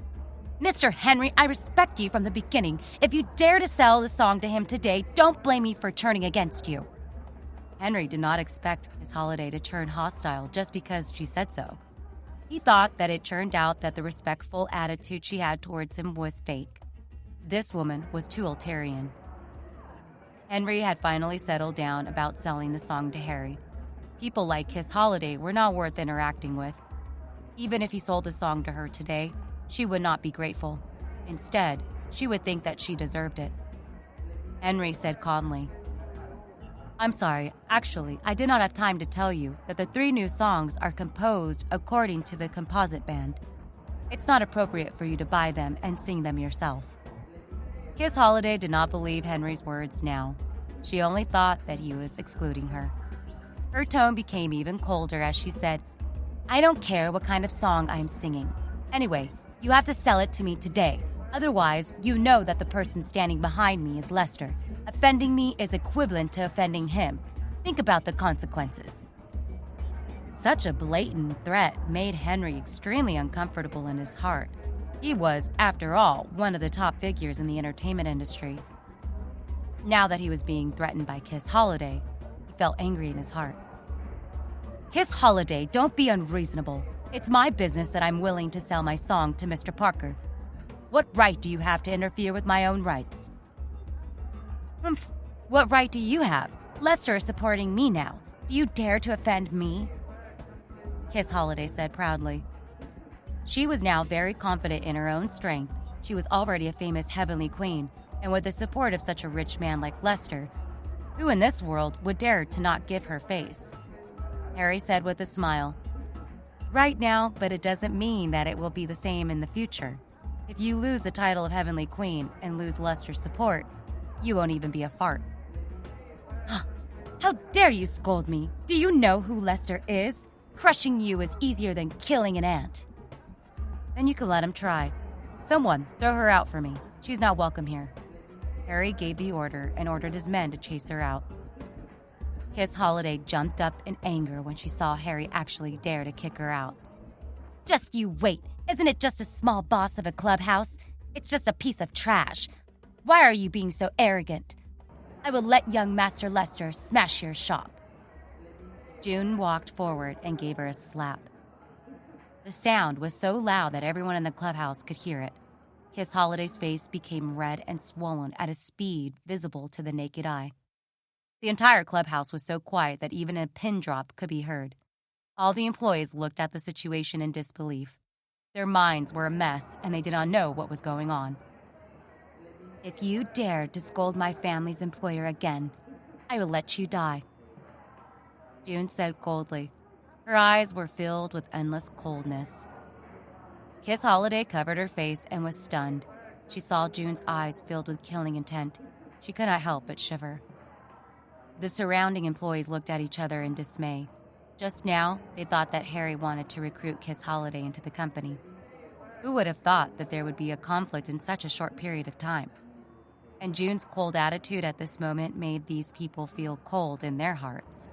Speaker 1: "Mr. Henry, I respect you from the beginning. If you dare to sell the song to him today, don't blame me for turning against you." Henry did not expect Kiss Holiday to turn hostile just because she said so. He thought that it turned out that the respectful attitude she had towards him was fake. This woman was too ulterior. Henry had finally settled down about selling the song to Harry. People like Kiss Holiday were not worth interacting with. Even if he sold the song to her today, she would not be grateful. Instead, she would think that she deserved it. Henry said calmly, "I'm sorry, actually, I did not have time to tell you that the 3 new songs are composed according to the composite band. It's not appropriate for you to buy them and sing them yourself." Kiss Holiday did not believe Henry's words now. She only thought that he was excluding her. Her tone became even colder as she said, "I don't care what kind of song I am singing. Anyway, you have to sell it to me today. Otherwise, you know that the person standing behind me is Lester. Offending me is equivalent to offending him. Think about the consequences." Such a blatant threat made Henry extremely uncomfortable in his heart. He was, after all, one of the top figures in the entertainment industry. Now that he was being threatened by Kiss Holiday, he felt angry in his heart. "Kiss Holiday, don't be unreasonable. It's my business that I'm willing to sell my song to Mr. Parker. What right do you have to interfere with my own rights?" "Humph. What right do you have? Lester is supporting me now. Do you dare to offend me?" Kiss Holiday said proudly. She was now very confident in her own strength. She was already a famous heavenly queen, and with the support of such a rich man like Lester, who in this world would dare to not give her face? Harry said with a smile, "Right now, but it doesn't mean that it will be the same in the future. If you lose the title of Heavenly Queen and lose Lester's support, you won't even be a fart." How dare you scold me? Do you know who Lester is? Crushing you is easier than killing an ant. Then you can let him try. Someone, throw her out for me. She's not welcome here. Harry gave the order and ordered his men to chase her out. Kiss Holiday jumped up in anger when she saw Harry actually dare to kick her out. Just you wait. Isn't it just a small boss of a clubhouse? It's just a piece of trash. Why are you being so arrogant? I will let young Master Lester smash your shop. June walked forward and gave her a slap. The sound was so loud that everyone in the clubhouse could hear it. Kiss Holiday's face became red and swollen at a speed visible to the naked eye. The entire clubhouse was so quiet that even a pin drop could be heard. All the employees looked at the situation in disbelief. Their minds were a mess, and they did not know what was going on. If you dare to scold my family's employer again, I will let you die, June said coldly. Her eyes were filled with endless coldness. Kiss Holiday covered her face and was stunned. She saw June's eyes filled with killing intent. She could not help but shiver. The surrounding employees looked at each other in dismay. Just now, they thought that Harry wanted to recruit Kiss Holiday into the company. Who would have thought that there would be a conflict in such a short period of time? And June's cold attitude at this moment made these people feel cold in their hearts.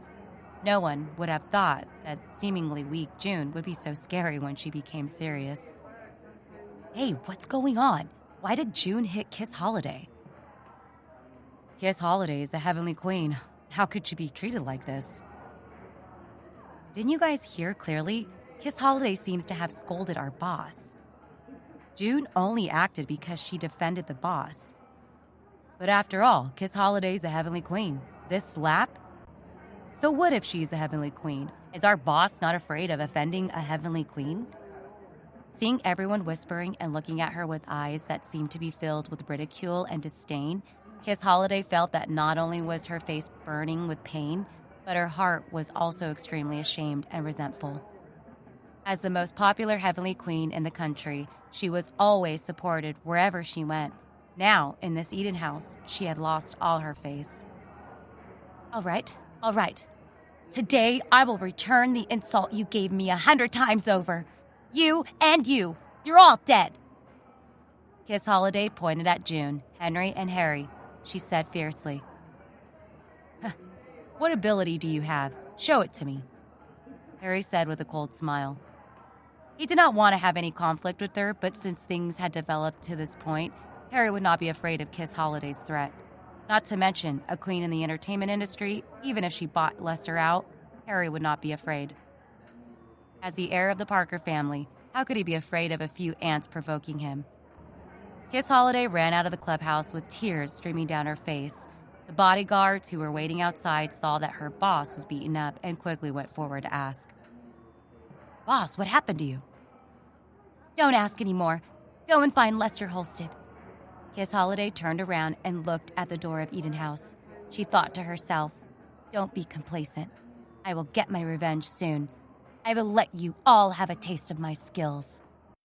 Speaker 1: No one would have thought that seemingly weak June would be so scary when she became serious. Hey, what's going on? Why did June hit Kiss Holiday? Kiss Holiday is the Heavenly Queen. How could she be treated like this? Didn't you guys hear clearly? Kiss Holiday seems to have scolded our boss. June only acted because she defended the boss. But after all, Kiss Holiday is a Heavenly Queen. This slap? So what if she's a Heavenly Queen? Is our boss not afraid of offending a Heavenly Queen? Seeing everyone whispering and looking at her with eyes that seemed to be filled with ridicule and disdain, Kiss Holiday felt that not only was her face burning with pain, but her heart was also extremely ashamed and resentful. As the most popular Heavenly Queen in the country, she was always supported wherever she went. Now, in this Eden house, she had lost all her face. All right. Today, I will return the insult you gave me 100 times over. You and you. You're all dead. Kiss Holiday pointed at June, Henry, and Harry. She said fiercely, What ability do you have? Show it to me. Harry said with a cold smile. He did not want to have any conflict with her, but since things had developed to this point, Harry would not be afraid of Kiss Holiday's threat. Not to mention, a queen in the entertainment industry, even if she bought Lester out, Harry would not be afraid. As the heir of the Parker family, how could he be afraid of a few ants provoking him? Kiss Holiday ran out of the clubhouse with tears streaming down her face. The bodyguards who were waiting outside saw that her boss was beaten up and quickly went forward to ask. Boss, what happened to you? Don't ask anymore. Go and find Lester Holsted. Kiss Holiday turned around and looked at the door of Eden House. She thought to herself, Don't be complacent. I will get my revenge soon. I will let you all have a taste of my skills.